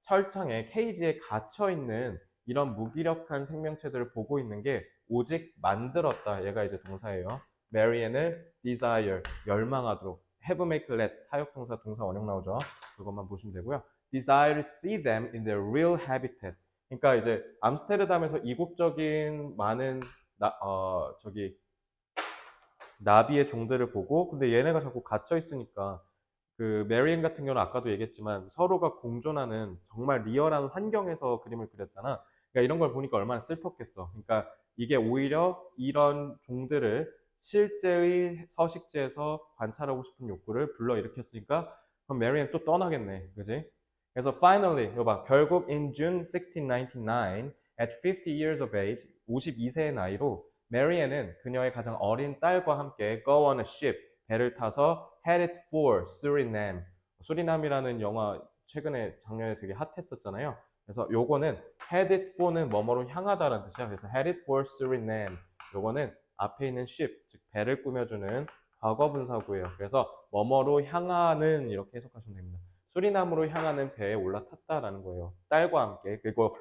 철창에 케이지에 갇혀 있는 이런 무기력한 생명체들을 보고 있는 게 오직 만들었다. 얘가 이제 동사예요. 마리앤을 desire, 열망하도록, have, make, let, 사역동사, 동사 원형 나오죠. 그것만 보시면 되고요. desire to see them in their real habitat. 그러니까 이제 암스테르담에서 이국적인 많은 저기 나비의 종들을 보고, 근데 얘네가 자꾸 갇혀 있으니까 그 메리앤 같은 경우는 아까도 얘기했지만 서로가 공존하는 정말 리얼한 환경에서 그림을 그렸잖아. 그러니까 이런 걸 보니까 얼마나 슬펐겠어. 그러니까 이게 오히려 이런 종들을 실제의 서식지에서 관찰하고 싶은 욕구를 불러일으켰으니까 그럼 메리앤 또 떠나겠네. 그지? 그래서 finally, 이거 봐. 결국 in June 1699, at 50 years of age, 52세의 나이로 메리앤은 그녀의 가장 어린 딸과 함께 go on a ship, 배를 타서 headed for Suriname. 수리남이라는 영화 최근에 작년에 되게 핫했었잖아요. 그래서 요거는 headed for는 뭐뭐로 향하다라는 뜻이야. 그래서 headed for Suriname. 요거는 앞에 있는 ship, 즉 배를 꾸며주는 과거분사구예요. 그래서 뭐뭐로 향하는 이렇게 해석하시면 됩니다. 수리남으로 향하는 배에 올라탔다라는 거예요. 딸과 함께. 그리고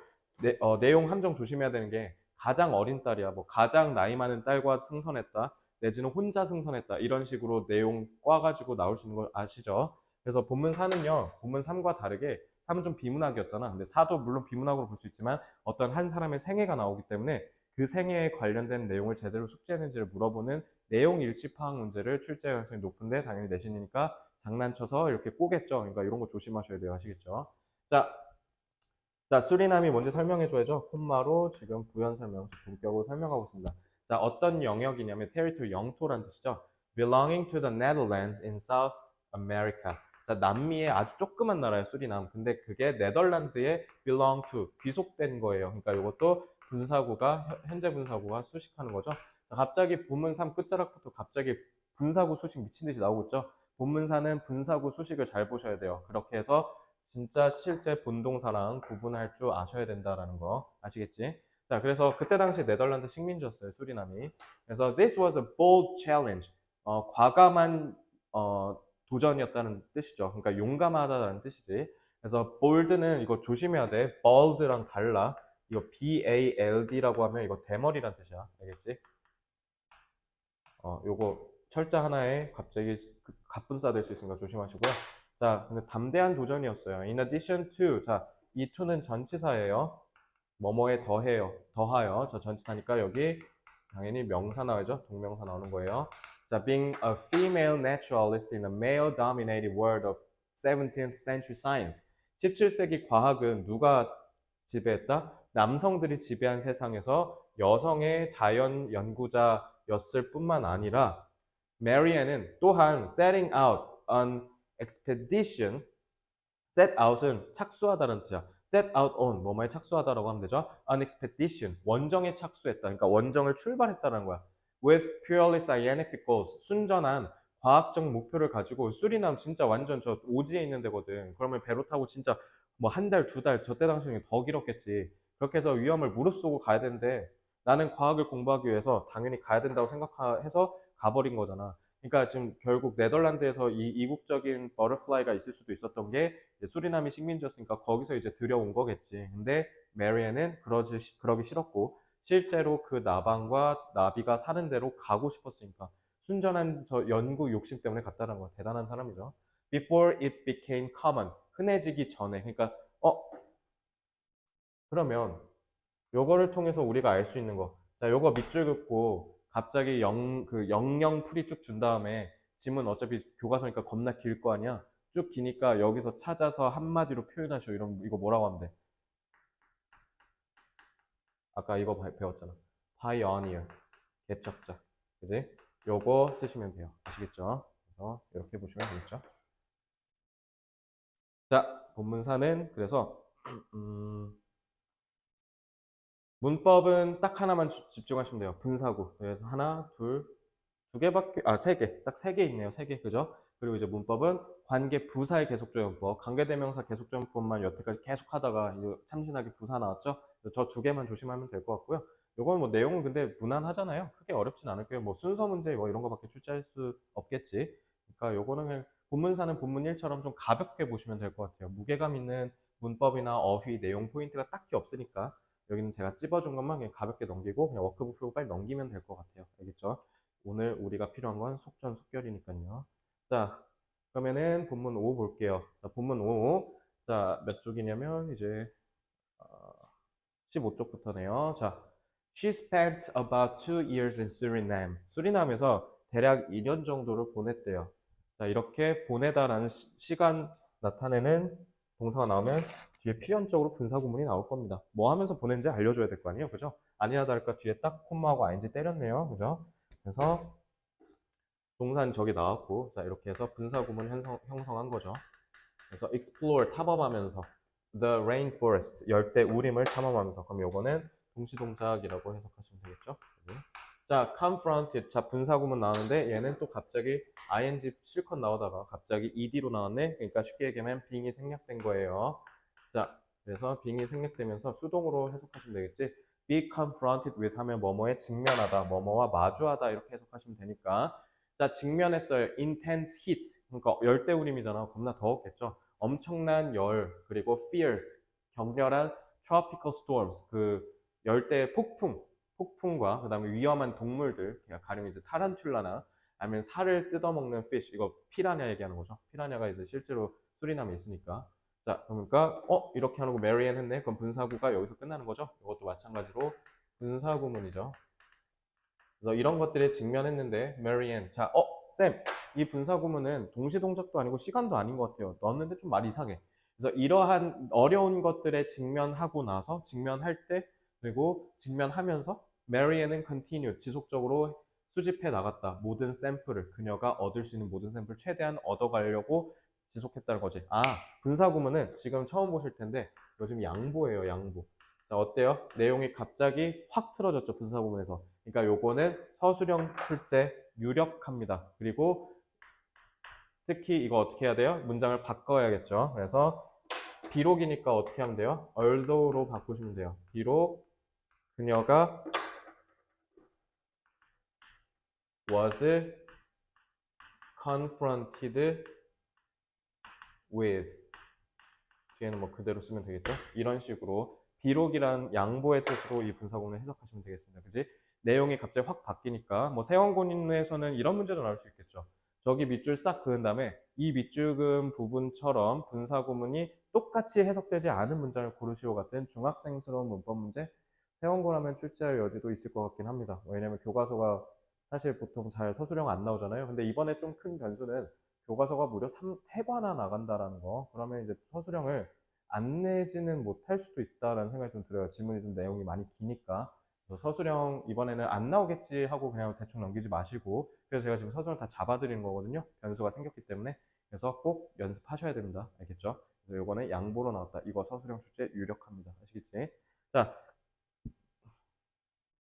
내용 함정 조심해야 되는 게 가장 어린 딸이야. 뭐 가장 나이 많은 딸과 승선했다. 내지는 혼자 승선했다. 이런 식으로 내용 꽈가지고 나올 수 있는 걸 아시죠? 그래서 본문 4는요. 본문 3과 다르게 3은 좀 비문학이었잖아. 근데 4도 물론 비문학으로 볼 수 있지만 어떤 한 사람의 생애가 나오기 때문에 그 생애에 관련된 내용을 제대로 숙지했는지를 물어보는 내용 일치 파악 문제를 출제 가능성이 높은데 당연히 내신이니까 장난쳐서 이렇게 꼬겠죠. 그러니까 이런 거 조심하셔야 돼요. 아시겠죠? 자, 수리남이 뭔지 설명해줘야죠. 콤마로 지금 부연 설명, 본격으로 설명하고 있습니다. 자, 어떤 영역이냐면 territory, 영토란 뜻이죠. belonging to the Netherlands in South America. 자, 남미의 아주 조그만 나라예요, 수리남. 근데 그게 네덜란드에 belong to, 귀속된 거예요. 그러니까 이것도 분사구가, 현재 분사구가 수식하는 거죠. 자, 갑자기 본문 3 끝자락부터 갑자기 분사구 수식 미친 듯이 나오고 있죠. 본문사는 분사구 수식을 잘 보셔야 돼요. 그렇게 해서 진짜 실제 본동사랑 구분할 줄 아셔야 된다라는 거 아시겠지? 자, 그래서 그때 당시 네덜란드 식민지였어요, 수리남이. 그래서 this was a bold challenge. 과감한 도전이었다는 뜻이죠. 그러니까 용감하다라는 뜻이지. 그래서 bold는 이거 조심해야 돼. bold랑 달라. 이거 B-A-L-D라고 하면 이거 대머리란 뜻이야. 알겠지? 요거 철자 하나에 갑자기 갑분싸 될 수 있으니까 조심하시고요. 자, 근데 담대한 도전이었어요. In addition to, 자, 이 to는 전치사예요. 뭐뭐에 더해요. 더하여. 저 전치사니까 여기 당연히 명사 나오죠. 동명사 나오는 거예요. 자, being a female naturalist in a male-dominated world of 17th century science. 17세기 과학은 누가 지배했다? 남성들이 지배한 세상에서 여성의 자연 연구자였을 뿐만 아니라 메리앤은 또한 setting out on expedition, set out은 착수하다는 뜻이야. set out on, 뭐뭐에 착수하다라고 하면 되죠. on expedition, 원정에 착수했다. 그러니까 원정을 출발했다는 거야. with purely scientific goals, 순전한 과학적 목표를 가지고 수리남 진짜 완전 저 오지에 있는 데거든. 그러면 배로 타고 진짜 뭐 한 달, 두 달, 저때 당시에는 더 길었겠지. 그렇게 해서 위험을 무릅쓰고 가야 되는데 나는 과학을 공부하기 위해서 당연히 가야 된다고 생각해서 가버린 거잖아. 그러니까 지금 결국 네덜란드에서 이 이국적인 버터플라이가 있을 수도 있었던 게 이제 수리남이 식민지였으니까 거기서 이제 들여온 거겠지. 근데 메리앤은 그러기 싫었고 실제로 그 나방과 나비가 사는 대로 가고 싶었으니까 순전한 저 연구 욕심 때문에 갔다는 거 대단한 사람이죠. Before it became common. 흔해지기 전에. 그러니까 그러면 요거를 통해서 우리가 알 수 있는 거. 자, 요거 밑줄 긋고 갑자기 영영 풀이 쭉 준 다음에 지문 어차피 교과서니까 겁나 길 거 아니야. 쭉 기니까 여기서 찾아서 한마디로 표현하셔. 이거 뭐라고 하면 돼? 아까 이거 배웠잖아. pioneer. 개척자. 그지? 요거 쓰시면 돼요. 아시겠죠? 그래서 이렇게 보시면 되겠죠? 자, 본문사는 그래서 문법은 딱 하나만 집중하시면 돼요. 분사구. 그래서 하나, 둘, 두 개밖에, 세 개. 딱 세 개 있네요. 세 개. 그죠? 그리고 이제 문법은 관계 부사의 계속적용법. 관계대명사 계속적용법만 여태까지 계속 하다가 이제 참신하게 부사 나왔죠? 저 두 개만 조심하면 될 것 같고요. 요건 뭐 내용은 근데 무난하잖아요. 크게 어렵진 않을 거예요. 뭐 순서 문제 뭐 이런 거밖에 출제할 수 없겠지. 그러니까 요거는 그냥 본문사는 본문 1처럼 좀 가볍게 보시면 될 것 같아요. 무게감 있는 문법이나 어휘, 내용 포인트가 딱히 없으니까 여기는 제가 찝어준 것만 그냥 가볍게 넘기고 그냥 워크북 풀고 빨리 넘기면 될 것 같아요. 알겠죠? 오늘 우리가 필요한 건 속전속결이니까요. 자, 그러면은 본문 5 볼게요. 자, 본문 5. 자, 몇 쪽이냐면 이제 15쪽부터네요. 자, She spent about 2 years in Suriname. 수리남에서 대략 2년 정도를 보냈대요. 자, 이렇게 보내다라는 시간 나타내는 동사가 나오면 뒤에 필연적으로 분사구문이 나올 겁니다. 뭐 하면서 보낸지 알려줘야 될 거 아니에요, 그죠? 아니나 다를까 뒤에 딱 콤마하고 ing 때렸네요, 그죠? 그래서 동사는 저기 나왔고, 자, 이렇게 해서 분사구문 형성한 거죠. 그래서 explore, 탐험하면서 the rainforest, 열대 우림을 탐험하면서 그럼 요거는 동시동작이라고 해석하시면 되겠죠. 자, confronted, 자, 분사구문 나오는데 얘는 또 갑자기 ing 실컷 나오다가 갑자기 ed로 나왔네. 그러니까 쉽게 얘기하면 being이 생략된 거예요. 자, 그래서 being이 생략되면서 수동으로 해석하시면 되겠지. be confronted with 하면 뭐뭐에 직면하다, 뭐뭐와 마주하다 이렇게 해석하시면 되니까 자, 직면했어요. intense heat. 그러니까 열대우림이잖아. 겁나 더웠겠죠. 엄청난 열, 그리고 fierce, 격렬한 tropical storms, 그 열대 폭풍과 그다음에 위험한 동물들, 가령 이제 타란툴라나 아니면 살을 뜯어먹는 fish, 이거 피라냐 얘기하는 거죠. 피라냐가 이제 실제로 수리남에 있으니까. 자, 그러니까 이렇게 하는 거 메리앤 했네. 그럼 분사구가 여기서 끝나는 거죠. 이것도 마찬가지로 분사구문이죠. 그래서 이런 것들에 직면했는데 메리앤 자, 쌤, 이 분사구문은 동시동작도 아니고 시간도 아닌 것 같아요. 넣었는데 좀 말이 이상해. 그래서 이러한 어려운 것들에 직면하고 나서 직면할 때 그리고 직면하면서 메리앤은 continue 지속적으로 수집해 나갔다. 모든 샘플을 그녀가 얻을 수 있는 모든 샘플 최대한 얻어가려고 지속했다는 거지. 분사구문은 지금 처음 보실 텐데 요즘 양보예요, 양보. 자, 어때요? 내용이 갑자기 확 틀어졌죠, 분사구문에서. 그러니까 요거는 서술형 출제 유력합니다. 그리고 특히 이거 어떻게 해야 돼요? 문장을 바꿔야겠죠. 그래서 비록이니까 어떻게 하면 돼요? although로 바꾸시면 돼요. 비록 그녀가 was confronted with 뒤에는 뭐 그대로 쓰면 되겠죠? 이런 식으로 비록이란 양보의 뜻으로 이 분사구문을 해석하시면 되겠습니다. 그지? 내용이 갑자기 확 바뀌니까 뭐 세원고님에서는 이런 문제도 나올 수 있겠죠. 저기 밑줄 싹 그은 다음에 이 밑줄 그은 부분처럼 분사구문이 똑같이 해석되지 않은 문장을 고르시오 같은 중학생스러운 문법 문제 세원고라면 출제할 여지도 있을 것 같긴 합니다. 왜냐면 교과서가 사실 보통 잘 서술형 안 나오잖아요. 근데 이번에 좀 큰 변수는 교과서가 무려 3과나 나간다라는 거. 그러면 이제 서술형을 안 내지는 못할 수도 있다라는 생각이 좀 들어요. 지문이 좀 내용이 많이 기니까. 그래서 서술형 이번에는 안 나오겠지 하고 그냥 대충 넘기지 마시고. 그래서 제가 지금 서술형 다 잡아드리는 거거든요. 변수가 생겼기 때문에. 그래서 꼭 연습하셔야 됩니다. 알겠죠? 그래서 이거는 양보로 나왔다. 이거 서술형 출제 유력합니다. 아시겠지? 자,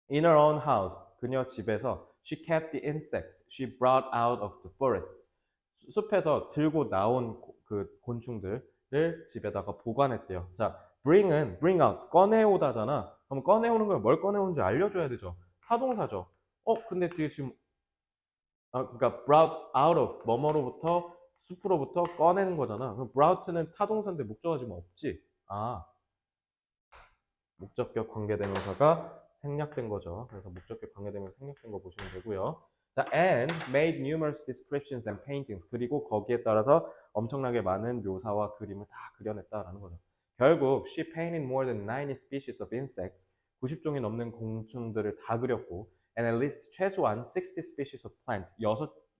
in her own house. 그녀 집에서 she kept the insects she brought out of the forests. 숲에서 들고 나온 그 곤충들을 집에다가 보관했대요. 자, bring은 bring out, 꺼내오다잖아. 그럼 꺼내오는 걸 뭘 꺼내오는지 알려줘야 되죠. 타동사죠. 근데 뒤에 지금 그러니까 brought out of 뭐뭐로부터 숲으로부터 꺼내는 거잖아. 그럼 brought는 타동사인데 목적어 지금 없지. 목적격 관계대명사가 생략된 거죠. 그래서 목적격 관계대명사 생략된 거 보시면 되고요. 자, and made numerous descriptions and paintings. 그리고 거기에 따라서 엄청나게 많은 묘사와 그림을 다 그려냈다라는 거죠. 결국 she painted more than 90 species of insects. 90종이 넘는 공충들을 다 그렸고 and at least 최소한 60 species of plants.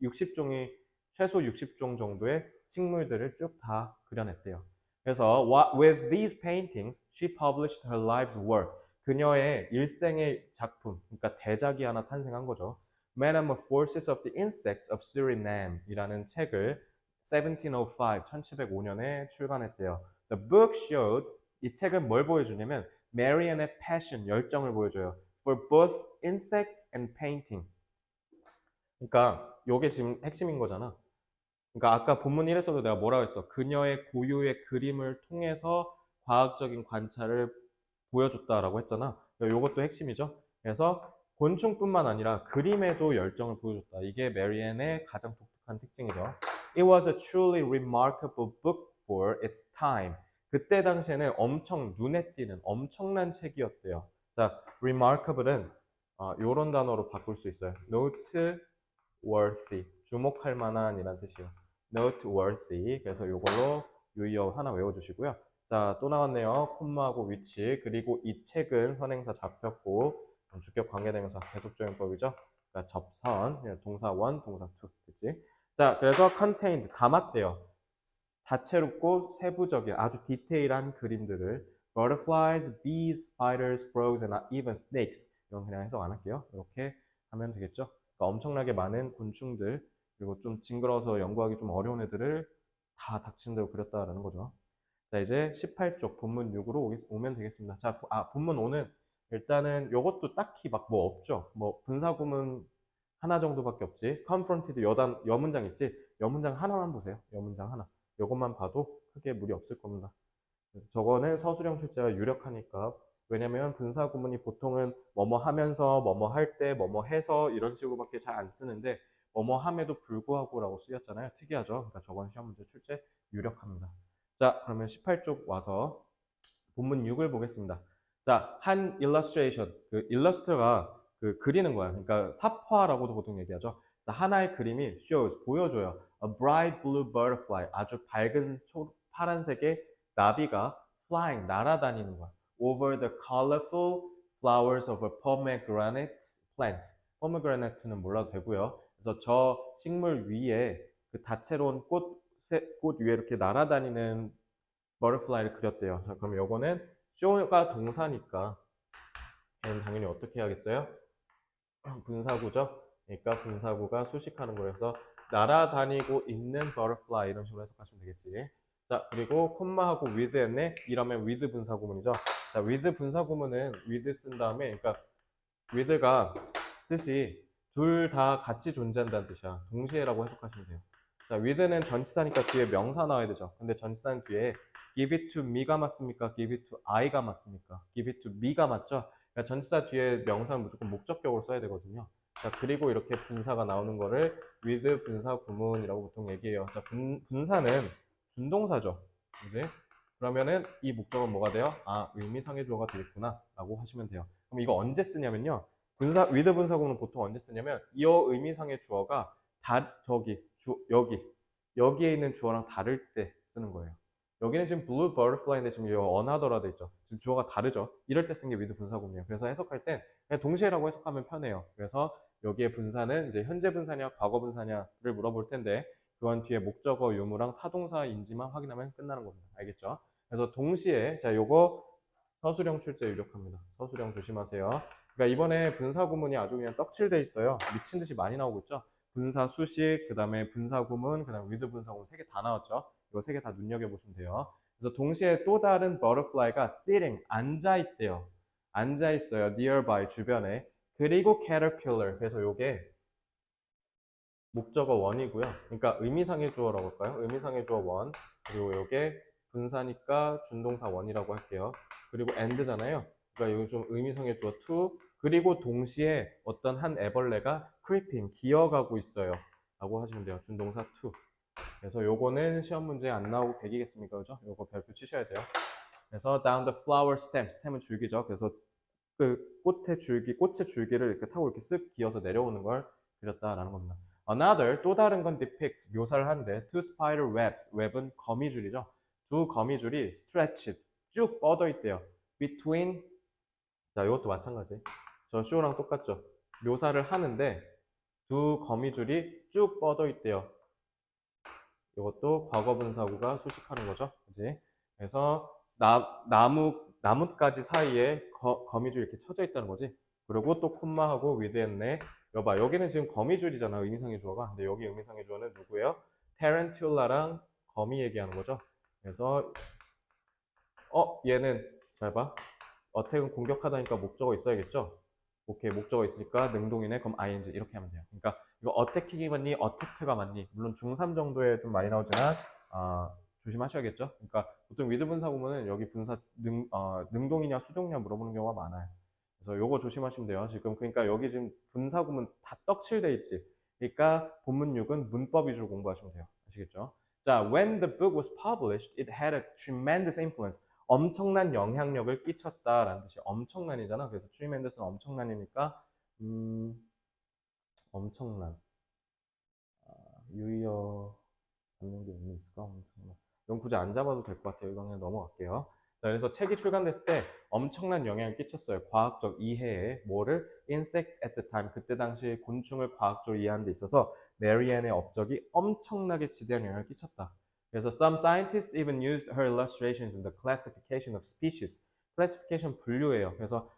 60종이 최소 60종 정도의 식물들을 쭉 다 그려냈대요. 그래서 with these paintings, she published her life's work. 그녀의 일생의 작품, 그러니까 대작이 하나 탄생한 거죠. Metamorphosis of the Insects of Suriname 이라는 책을 1705, 1705년에 출간했대요. The book showed, 이 책은 뭘 보여주냐면 Marianne의 passion, 열정을 보여줘요. For both insects and painting. 그러니까 이게 지금 핵심인 거잖아. 그러니까 아까 본문 1에서도 내가 뭐라고 했어? 그녀의 고유의 그림을 통해서 과학적인 관찰을 보여줬다라고 했잖아. 이것도 핵심이죠. 그래서 곤충뿐만 아니라 그림에도 열정을 보여줬다. 이게 메리앤의 가장 독특한 특징이죠. It was a truly remarkable book for its time. 그때 당시에는 엄청 눈에 띄는 엄청난 책이었대요. 자, remarkable은 이런 단어로 바꿀 수 있어요. noteworthy, 주목할 만한 이란 뜻이에요. noteworthy. 그래서 이걸로 유의어 하나 외워주시고요. 자, 또 나왔네요. 콤마하고 위치. 그리고 이 책은 선행사 잡혔고 주격 관계대명사 계속적용법이죠. 그러니까 접선, 동사 원, 동사 투. 그치? 자, 그래서 contained, 담았대요. 다채롭고 세부적인 아주 디테일한 그림들을 butterflies, bees, spiders, frogs, and even snakes. 이건 그냥 해석 안 할게요. 이렇게 하면 되겠죠. 그러니까 엄청나게 많은 곤충들 그리고 좀 징그러워서 연구하기 좀 어려운 애들을 다 닥친 대로 그렸다라는 거죠. 자, 이제 18쪽 본문 6으로 오면 되겠습니다. 자, 본문 5는 일단은 이것도 딱히 막 뭐 없죠. 뭐 분사구문 하나 정도밖에 없지. confronted 여문장 있지. 여문장 하나만 보세요. 여문장 하나. 이것만 봐도 크게 무리 없을 겁니다. 저거는 서술형 출제가 유력하니까. 왜냐면 분사구문이 보통은 뭐뭐 하면서, 뭐뭐 할 때, 뭐뭐 해서 이런 식으로밖에 잘 안 쓰는데 뭐뭐 함에도 불구하고라고 쓰였잖아요. 특이하죠. 그러니까 저건 시험 문제 출제 유력합니다. 자, 그러면 18쪽 와서 본문 6을 보겠습니다. 자, 한 illustration, 그 일러스트가 그 그리는 거야. 그러니까 삽화라고도 보통 얘기하죠. 자, 하나의 그림이 shows, 보여줘요. A bright blue butterfly, 아주 밝은 파란색의 나비가 flying, 날아다니는 거야. Over the colorful flowers of a pomegranate plant. pomegranate는 몰라도 되고요. 그래서 저 식물 위에 그 다채로운 꽃 위에 이렇게 날아다니는 butterfly를 그렸대요. 자, 그럼 요거는 show가 동사니까 얘는 당연히 어떻게 해야겠어요? 분사구죠. 그러니까 분사구가 수식하는 거여서 날아다니고 있는 butterfly 이런 식으로 해석하시면 되겠지. 자, 그리고 콤마하고 with 했네. 이러면 with 분사구문이죠. 자, with 분사구문은 with 쓴 다음에 그러니까 with가 뜻이 둘 다 같이 존재한다는 뜻이야. 동시에라고 해석하시면 돼요. 자, with는 전치사니까 뒤에 명사 나와야 되죠. 근데 전치사는 뒤에 give it to me가 맞습니까? give it to I가 맞습니까? give it to me가 맞죠? 그러니까 전치사 뒤에 명사는 무조건 목적격으로 써야 되거든요. 자, 그리고 이렇게 분사가 나오는 거를 with 분사 구문이라고 보통 얘기해요. 자, 분사는 준동사죠. 이제 그러면은 이 목적은 뭐가 돼요? 의미상의 주어가 되겠구나 라고 하시면 돼요. 그럼 이거 언제 쓰냐면요. with 분사구문은 보통 언제 쓰냐면 이 의미상의 주어가 여기에 있는 주어랑 다를 때 쓰는 거예요. 여기는 지금 blue butterfly인데 지금 another라 돼 있죠. 지금 주어가 다르죠. 이럴 때 쓴 게 with 분사구문이에요. 그래서 해석할 때 그냥 동시에라고 해석하면 편해요. 그래서 여기에 분사는 이제 현재 분사냐 과거 분사냐를 물어볼 텐데 그건 뒤에 목적어 유무랑 타동사인지만 확인하면 끝나는 겁니다. 알겠죠? 그래서 동시에 자 요거 서술형 출제 유력합니다. 서술형 조심하세요. 그러니까 이번에 분사구문이 아주 그냥 떡칠돼 있어요. 미친 듯이 많이 나오고 있죠. 분사 수식, 그 다음에 분사구문, 그 다음에 with 분사구문 3개 다 나왔죠. 이거 3개 다 눈여겨보시면 돼요. 그래서 동시에 또 다른 butterfly가 sitting, 앉아있대요. 앉아있어요. nearby, 주변에. 그리고 caterpillar. 그래서 요게 목적어 원이고요. 그러니까 의미상의 주어라고 할까요? 의미상의 주어 원. 그리고 요게 분사니까 준동사 원이라고 할게요. 그리고 and잖아요. 그러니까 여기 좀 의미상의 주어 to, 그리고 동시에 어떤 한 애벌레가 creeping, 기어가고 있어요. 라고 하시면 돼요. 준동사 to. 그래서 요거는 시험 문제에 안 나오고 백이겠습니까? 그죠? 요거 별표 치셔야 돼요. 그래서 down the flower stem, stem은 줄기죠. 그래서 그 꽃의 줄기를 이렇게 타고 이렇게 쓱 기어서 내려오는 걸 그렸다라는 겁니다. Another, 또 다른 건 depicts, 묘사를 하는데 two spider webs, 웹은 거미줄이죠. 두 거미줄이 stretched, 쭉 뻗어 있대요. Between, 자, 이것도 마찬가지. 저 쇼랑 똑같죠. 묘사를 하는데 두 거미줄이 쭉 뻗어 있대요. 이것도 과거분사구가 수식하는 거죠. 그지? 그래서 나뭇가지 사이에 거미줄 이렇게 쳐져 있다는 거지. 그리고 또 콤마하고 with 했네. 여봐, 여기는 지금 거미줄이잖아, 의미상의 주어가. 근데 여기 의미상의 주어는 누구예요? 타란툴라랑 거미 얘기하는 거죠. 그래서 얘는 잘 봐. 어택은 공격하다니까 목적어 있어야겠죠? 오케이, 목적어 있으니까 능동이네. 그럼 ing 이렇게 하면 돼요. 그러니까 이거 어택킹이 맞니? 어택트가 맞니? 물론 중3 정도에 좀 많이 나오지만 조심하셔야겠죠? 그러니까 보통 위드 분사 보면은 여기 분사 능동이냐 수동이냐 물어보는 경우가 많아요. 그래서 요거 조심하시면 돼요. 지금 그러니까 여기 지금 분사 구문 다 떡칠돼 있지. 그러니까 본문 6은 문법 위주로 공부하시면 돼요. 아시겠죠? 자, when the book was published, it had a tremendous influence. 엄청난 영향력을 끼쳤다라는 뜻이 엄청난이잖아. 그래서 tremendous는 엄청난이니까 엄청난. 유의어 잡는 게 의미 있을까? 엄청난. 이건 굳이 안 잡아도 될 것 같아요. 이건 그냥 넘어갈게요. 자, 그래서 책이 출간됐을 때 엄청난 영향을 끼쳤어요. 과학적 이해에 뭐를? Insects at the time. 그때 당시 곤충을 과학적으로 이해하는 데 있어서 메리앤의 업적이 엄청나게 지대한 영향을 끼쳤다. 그래서 some scientists even used her illustrations in the classification of species. classification 분류예요. 그래서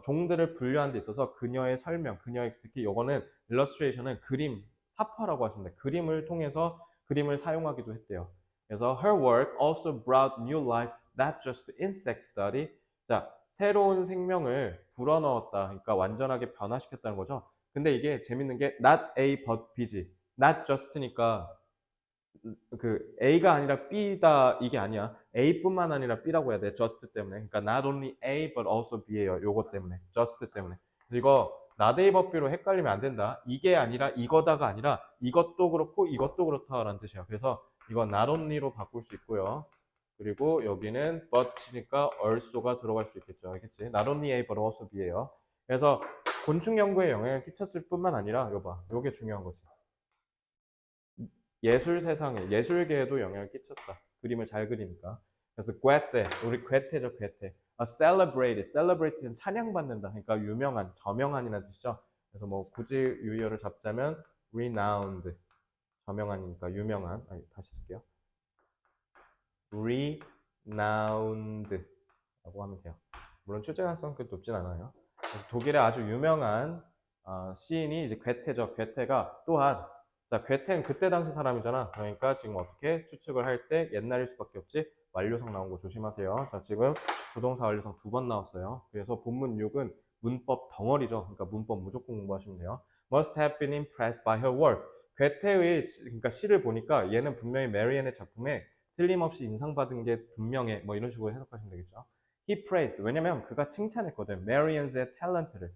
종들을 분류하는 데 있어서 그녀의 설명, 그녀의 특히 이거는 illustration은 그림, 사파라고 하시면 돼요. 그림을 통해서 그림을 사용하기도 했대요. 그래서 her work also brought new life, not just to insect study. 자, 새로운 생명을 불어넣었다. 그러니까 완전하게 변화시켰다는 거죠. 근데 이게 재밌는 게 not A but B지. not just니까 그 A가 아니라 B다 이게 아니야. A뿐만 아니라 B라고 해야 돼. just 때문에. 그러니까 not only A but also B예요. 요거 때문에. just 때문에. 그래서 이거 not A but B로 헷갈리면 안 된다. 이게 아니라 이거다가 아니라 이것도 그렇고 이것도 그렇다라는 뜻이야. 그래서 이거 not only로 바꿀 수 있고요. 그리고 여기는 but니까 also가 들어갈 수 있겠죠. 알겠지? not only A but also B예요. 그래서 곤충 연구에 영향을 끼쳤을 뿐만 아니라 이거 봐. 요게 중요한 거지. 예술 세상에, 예술계에도 영향을 끼쳤다. 그림을 잘 그리니까. 그래서 괴테, 우리 괴테죠, 괴테. celebrated, celebrate는 찬양받는다. 그러니까 유명한, 저명한이라는 뜻이죠. 그래서 뭐 굳이 유의어를 잡자면 renowned, 저명한이니까 유명한. 다시 쓸게요. renowned라고 하면 돼요. 물론 출제 가능성은 그렇게 높진 않아요. 그래서 독일의 아주 유명한 시인이 이제 괴테죠. 괴테가 또한 자, 괴테는 그때 당시 사람이잖아. 그러니까 지금 어떻게 추측을 할 때 옛날일 수밖에 없지. 완료성 나온 거 조심하세요. 자, 지금 부동사 완료성 2번 나왔어요. 그래서 본문 6은 문법 덩어리죠. 그러니까 문법 무조건 공부하시면 돼요. Must have been impressed by her work. 괴테의 그러니까 시를 보니까 얘는 분명히 메리앤의 작품에 틀림없이 인상받은 게 분명해. 뭐 이런 식으로 해석하시면 되겠죠. He praised. 왜냐면 그가 칭찬했거든. Marianne's 탤런트를.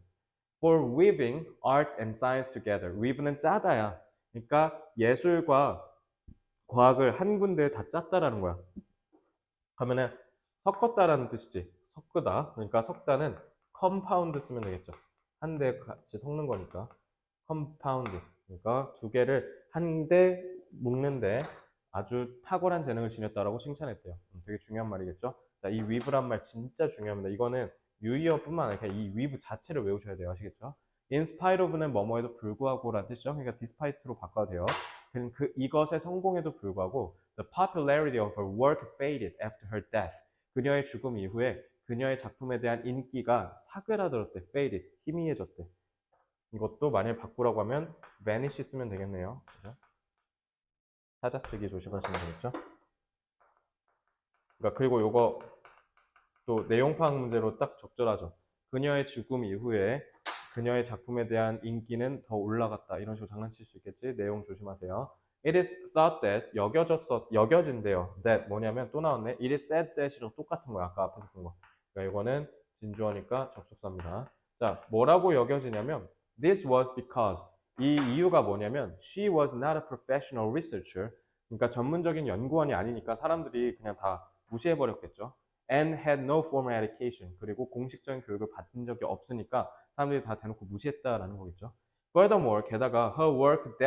For weaving art and science together. weave는 짜다야. 그러니까 예술과 과학을 한 군데에 다 짰다라는 거야. 하면은 섞었다라는 뜻이지. 섞으다. 그러니까 섞다는 compound 쓰면 되겠죠. 한 대 같이 섞는 거니까. compound. 그러니까 두 개를 한 대 묶는데 아주 탁월한 재능을 지녔다라고 칭찬했대요. 되게 중요한 말이겠죠. 자, 이 weave란 말 진짜 중요합니다. 이거는 유의어뿐만 아니라 이 weave 자체를 외우셔야 돼요. 아시겠죠? In spite of는 뭐뭐에도 불구하고라는 뜻이죠. 그러니까 despite로 바꿔도 돼요. 이것의 성공에도 불구하고 the popularity of her work faded after her death. 그녀의 죽음 이후에 그녀의 작품에 대한 인기가 사그라들었대. faded. 희미해졌대. 이것도 만약에 바꾸라고 하면 vanish 쓰면 되겠네요. 그죠? 찾아쓰기 조심하시면 되겠죠? 그러니까 그리고 요거 또 내용 파악 문제로 딱 적절하죠. 그녀의 죽음 이후에 그녀의 작품에 대한 인기는 더 올라갔다. 이런 식으로 장난칠 수 있겠지. 내용 조심하세요. It is thought that 여겨진대요. that 뭐냐면 또 나왔네. It is said that이랑 똑같은 거야. 아까 앞에서 본 거. 그러니까 이거는 진주어니까 접속사입니다. 자, 뭐라고 여겨지냐면 this was because 이 이유가 뭐냐면 she was not a professional researcher. 그러니까 전문적인 연구원이 아니니까 사람들이 그냥 다 무시해버렸겠죠. And had no formal education. 그리고 공식적인 교육을 받은 적이 없으니까 사람들이 다 대놓고 무시했다라는 거겠죠. Furthermore, 게다가 her work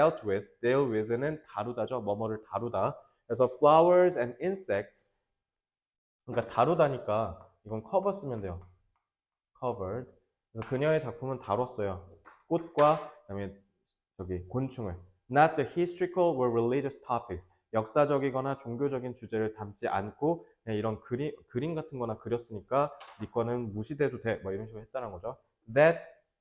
deal with는 다루다죠. 뭐뭐를 다루다. 그래서 flowers and insects. 그러니까 다루다니까 이건 cover 쓰면 돼요. covered. 그래서 그녀의 작품은 다뤘어요. 꽃과 그다음에 곤충을. Not the historical or religious topics. 역사적이거나 종교적인 주제를 담지 않고 그냥 이런 그림 같은 거나 그렸으니까 네 거는 무시돼도 돼. 뭐 이런 식으로 했다는 거죠. That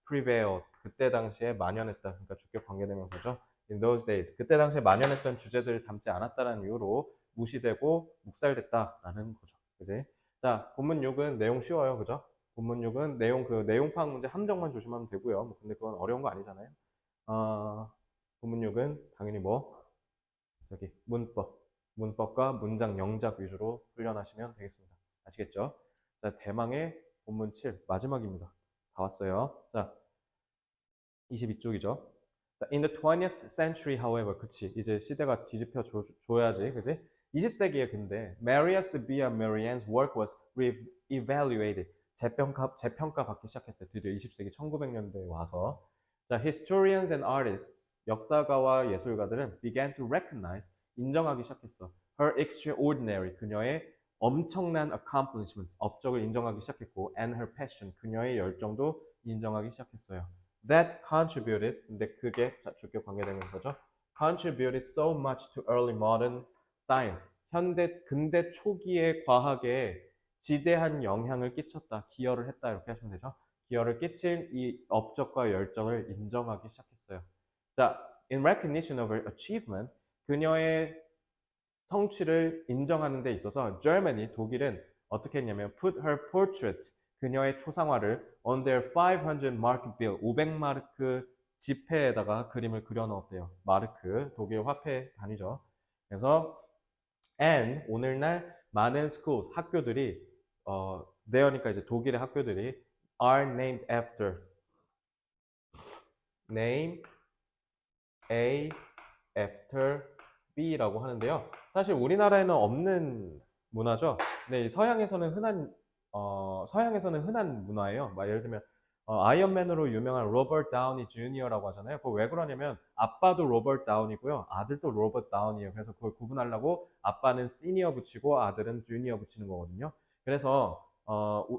prevailed. 그때 당시에 만연했다. 그러니까 주격 관계대명사죠. In those days. 그때 당시에 만연했던 주제들을 담지 않았다는 이유로 무시되고 묵살됐다라는 거죠. 그지? 자, 본문 6은 내용 쉬워요. 그죠? 본문 6은 내용 파악 문제 함정만 조심하면 되고요. 뭐 근데 그건 어려운 거 아니잖아요. 본문 6은 당연히 문법과 문장 영작 위주로 훈련하시면 되겠습니다. 아시겠죠? 자, 대망의 본문 7 마지막입니다. 다 왔어요. 자, 22쪽이죠. 자, in the 20th century, however, 그치, 이제 시대가 뒤집혀 줘야지, 그지? 20세기에 근데 Marius Bia Marianne's work was re-evaluated. 재평가 받기 시작했대. 드디어 20세기 1900년대에 와서. 자, historians and artists, 역사가와 예술가들은 began to recognize, 인정하기 시작했어. Her extraordinary, 그녀의 엄청난 accomplishments, 업적을 인정하기 시작했고, and her passion, 그녀의 열정도 인정하기 시작했어요. That contributed, 근데 그게 주격 관계대명사죠. contributed so much to early modern science. 근대 초기의 과학에 지대한 영향을 끼쳤다. 기여를 했다. 이렇게 하시면 되죠. 기여를 끼친 이 업적과 열정을 인정하기 시작했어요. 자, in recognition of her achievement, 그녀의 성취를 인정하는 데 있어서 Germany, 독일은 어떻게 했냐면 put her portrait, 그녀의 초상화를 on their 500 mark bill, 500마르크 지폐에다가 그림을 그려 넣었대요. 마르크, 독일 화폐 단위죠. 그래서 and 오늘날 많은 schools, 학교들이 there니까 이제 독일의 학교들이 are named after name A after B라고 하는데요. 사실 우리나라에는 없는 문화죠. 근데 서양에서는 흔한 문화예요. 막 예를 들면 아이언맨으로 유명한 로버트 다우니 주니어라고 하잖아요. 그거 왜 그러냐면 아빠도 로버트 다운이고요. 아들도 로버트 다운이에요. 그래서 그걸 구분하려고 아빠는 시니어 붙이고 아들은 주니어 붙이는 거거든요. 그래서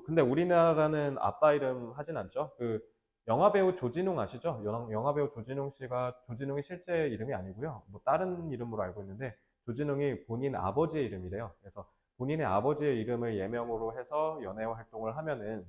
근데 우리나라는 아빠 이름 하진 않죠. 그 영화배우 조진웅 아시죠? 영화배우 조진웅 씨가 조진웅이 실제 이름이 아니고요. 뭐 다른 이름으로 알고 있는데 조진웅이 본인 아버지의 이름이래요. 그래서 본인의 아버지의 이름을 예명으로 해서 연애 활동을 하면은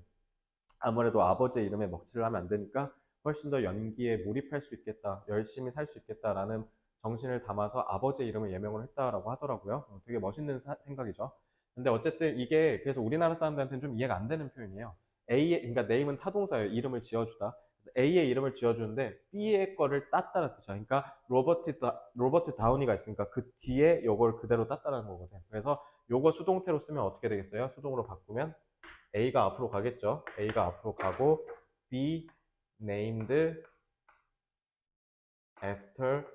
아무래도 아버지의 이름에 먹칠을 하면 안 되니까 훨씬 더 연기에 몰입할 수 있겠다, 열심히 살 수 있겠다라는 정신을 담아서 아버지의 이름을 예명을 했다라고 하더라고요. 되게 멋있는 생각이죠. 근데 어쨌든 이게 그래서 우리나라 사람들한테는 좀 이해가 안 되는 표현이에요. 그러니까 name은 타동사예요. 이름을 지어주다. A의 이름을 지어주는데 B의 거를 땄다는 뜻이야. 그러니까 로버트 다우니가 있으니까 그 뒤에 이걸 그대로 땄다는 거거든요. 그래서 요거 수동태로 쓰면 어떻게 되겠어요? 수동으로 바꾸면 A가 앞으로 가겠죠. A가 앞으로 가고 be named after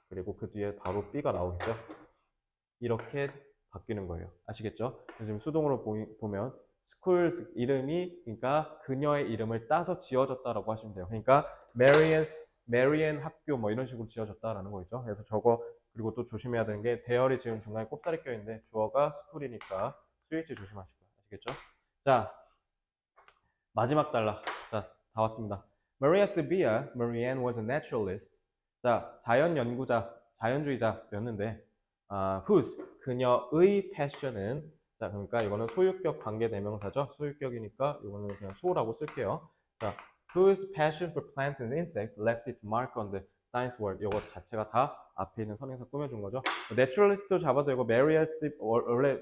그리고 그 뒤에 바로 B가 나오겠죠. 이렇게 바뀌는 거예요. 아시겠죠? 지금 수동으로 보면 schools 이름이 그러니까 그녀의 이름을 따서 지어졌다라고 하시면 돼요. 그러니까 Marian 학교 뭐 이런 식으로 지어졌다라는 거죠. 그래서 저거 그리고 또 조심해야 되는 게 대열이 지금 중간에 꼽살이 껴있는데 주어가 school이니까 스위치 조심하시고요. 아시겠죠? 자, 마지막 단락. 자, 다 왔습니다. Maria Sibilia, Marianne was a naturalist. 자, 자연주의자였는데, whose, 그녀의 passion은, 자, 그러니까 이거는 소유격 관계대명사죠. 소유격이니까 이거는 그냥 소라고 쓸게요. 자, whose passion for plants and insects left its mark on the science world. 이거 자체가 다 앞에 있는 선행사 꾸며준 거죠. naturalist도 잡아도 되고, 원래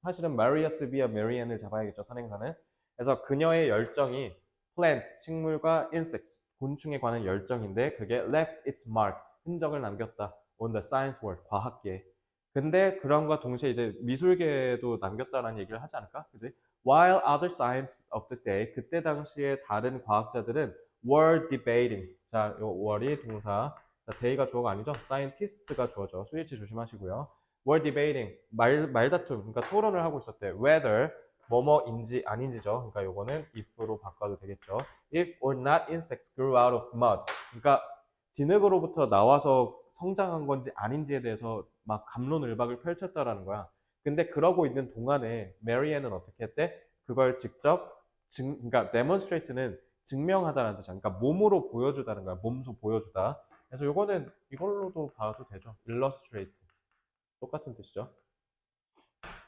사실은 Maria Sibilia, Marianne을 잡아야겠죠, 선행사는. 그래서 그녀의 열정이 plant, 식물과 insect, 곤충에 관한 열정인데 그게 left its mark, 흔적을 남겼다. on the science world, 과학계에. 근데 그럼과 동시에 이제 미술계에도 남겼다라는 얘기를 하지 않을까? 그지? While other science of the day, 그때 당시에 다른 과학자들은 were debating. 자, 요 were이 동사, 자, day가 주어가 아니죠? scientists가 주어죠. 스위치 조심하시고요. were debating, 말다툼, 그러니까 토론을 하고 있었대. whether, 뭐뭐인지 아닌지죠. 그러니까 요거는 if로 바꿔도 되겠죠. If or not insects grew out of mud. 그러니까 진흙으로부터 나와서 성장한 건지 아닌지에 대해서 막 갑론을박을 펼쳤다라는 거야. 근데 그러고 있는 동안에 메리앤은 어떻게 했대? 그걸 직접 그러니까 demonstrate는 증명하다라는 뜻이야. 그러니까 몸으로 보여주다는 거야. 몸소 보여주다. 그래서 요거는 이걸로도 봐도 되죠. illustrate. 똑같은 뜻이죠.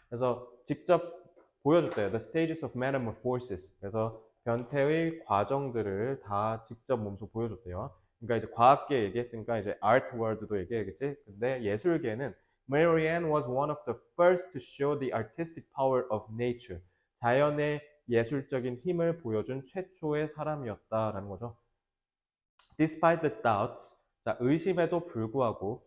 그래서 직접 보여줬대요. The stages of metamorphosis. 그래서 변태의 과정들을 다 직접 몸소 보여줬대요. 그러니까 이제 과학계 얘기했으니까 이제 art world도 얘기하겠지. 근데 예술계는 Marianne was one of the first to show the artistic power of nature. 자연의 예술적인 힘을 보여준 최초의 사람이었다라는 거죠. Despite the doubts, 자, 의심에도 불구하고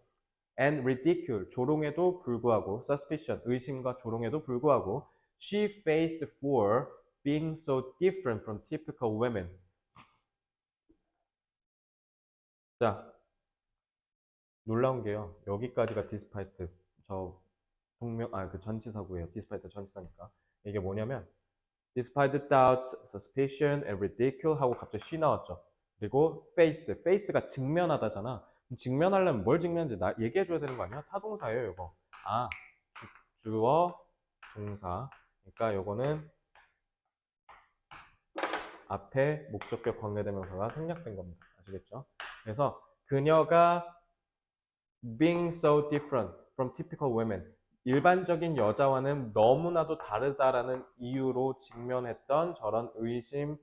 and ridicule, 조롱에도 불구하고, suspicion, 의심과 조롱에도 불구하고, she faced for being so different from typical women. 자, 놀라운 게요. 여기까지가 despite, 그 전치사고예요. despite 전치사니까. 이게 뭐냐면, despite the doubts, suspicion, and ridicule 하고 갑자기 she 나왔죠. 그리고 face가 직면하다잖아. 직면하려면 뭘 직면하는지 나 얘기해줘야 되는 거 아니야? 타동사예요, 이거. 아, 주어, 동사. 그러니까 요거는 앞에 목적격 관계대명사가 생략된 겁니다. 아시겠죠? 그래서 그녀가 being so different from typical women, 일반적인 여자와는 너무나도 다르다라는 이유로 직면했던 저런 의심,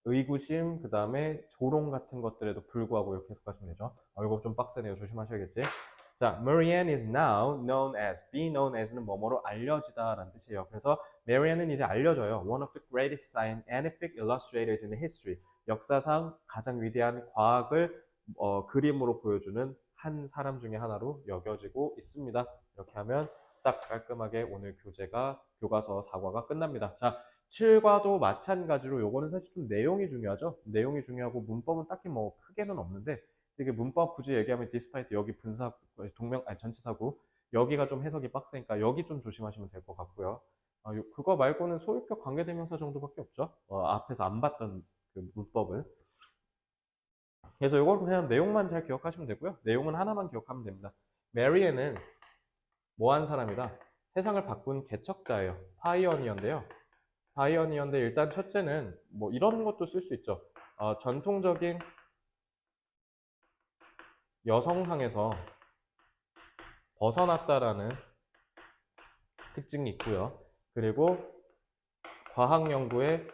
의구심, 그 다음에 조롱 같은 것들에도 불구하고 이렇게 해석하시면 되죠. 이거 좀 빡세네요. 조심하셔야겠지. 자, Marianne is now known as, be known as는 뭐뭐로 알려지다라는 뜻이에요. 그래서 Marianne은 이제 알려져요. One of the greatest scientific illustrators in history. 역사상 가장 위대한 과학을 그림으로 보여주는 한 사람 중에 하나로 여겨지고 있습니다. 이렇게 하면 딱 깔끔하게 오늘 교과서 4과가 끝납니다. 자, 7과도 마찬가지로 요거는 사실 좀 내용이 중요하죠. 내용이 중요하고 문법은 딱히 뭐 크게는 없는데 이게 문법 굳이 얘기하면 despite 여기 분사 전치사고 여기가 좀 해석이 빡세니까 여기 좀 조심하시면 될 것 같고요. 그거 말고는 소유격 관계대명사 정도밖에 없죠. 앞에서 안 봤던 그 문법을. 그래서 이걸 그냥 내용만 잘 기억하시면 되고요. 내용은 하나만 기억하면 됩니다. 메리앤은 뭐 한 사람이다? 세상을 바꾼 개척자예요. 파이어니어인데요. 파이어니어인데 일단 첫째는 뭐 이런 것도 쓸 수 있죠. 전통적인 여성상에서 벗어났다라는 특징이 있고요. 그리고 과학 연구에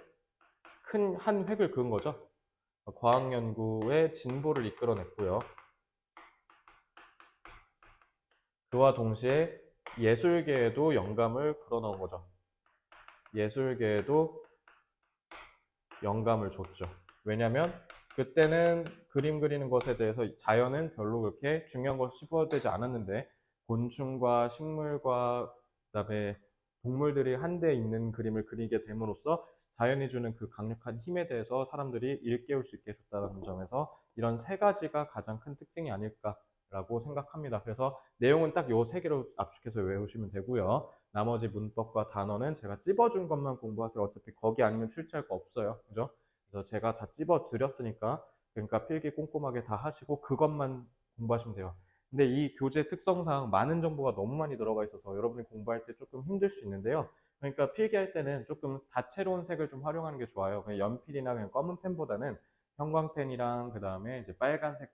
큰 한 획을 그은 거죠. 과학 연구의 진보를 이끌어냈고요. 그와 동시에 예술계에도 영감을 불어넣은 거죠. 예술계에도 영감을 줬죠. 왜냐면 그때는 그림 그리는 것에 대해서 자연은 별로 그렇게 중요한 것이 씹어되지 않았는데 곤충과 식물과 그다음에 동물들이 한데 있는 그림을 그리게 됨으로써 자연이 주는 그 강력한 힘에 대해서 사람들이 일깨울 수 있게 됐다는 점에서 이런 세 가지가 가장 큰 특징이 아닐까라고 생각합니다. 그래서 내용은 딱 요 세 개로 압축해서 외우시면 되고요. 나머지 문법과 단어는 제가 찝어준 것만 공부하세요. 어차피 거기 아니면 출제할 거 없어요. 그죠? 그래서 제가 다 찝어 드렸으니까 그러니까 필기 꼼꼼하게 다 하시고 그것만 공부하시면 돼요. 근데 이 교재 특성상 많은 정보가 너무 많이 들어가 있어서 여러분이 공부할 때 조금 힘들 수 있는데요. 그러니까 필기할 때는 조금 다채로운 색을 좀 활용하는 게 좋아요. 그냥 연필이나 그냥 검은 펜보다는 형광펜이랑 그 다음에 이제 빨간색,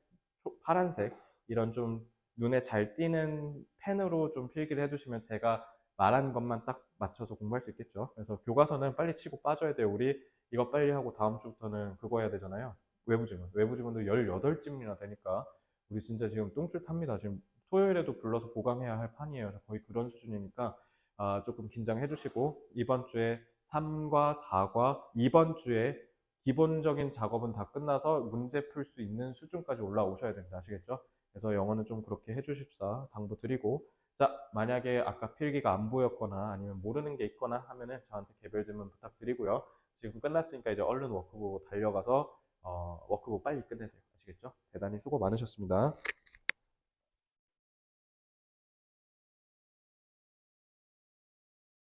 파란색 이런 좀 눈에 잘 띄는 펜으로 좀 필기를 해두시면 제가 말한 것만 딱 맞춰서 공부할 수 있겠죠. 그래서 교과서는 빨리 치고 빠져야 돼요. 우리 이거 빨리 하고 다음 주부터는 그거 해야 되잖아요. 외부지문. 외부지문도 18질문이나 되니까 우리 진짜 지금 똥줄 탑니다. 지금 토요일에도 불러서 보강해야 할 판이에요. 거의 그런 수준이니까 조금 긴장해 주시고 이번 주에 3과 4과 이번 주에 기본적인 작업은 다 끝나서 문제 풀 수 있는 수준까지 올라오셔야 된다. 아시겠죠? 그래서 영어는 좀 그렇게 해주십사 당부드리고, 자, 만약에 아까 필기가 안 보였거나 아니면 모르는 게 있거나 하면은 저한테 개별 질문 부탁드리고요. 지금 끝났으니까 이제 얼른 워크북 달려가서 워크북 빨리 끝내세요. 아시겠죠? 대단히 수고 많으셨습니다.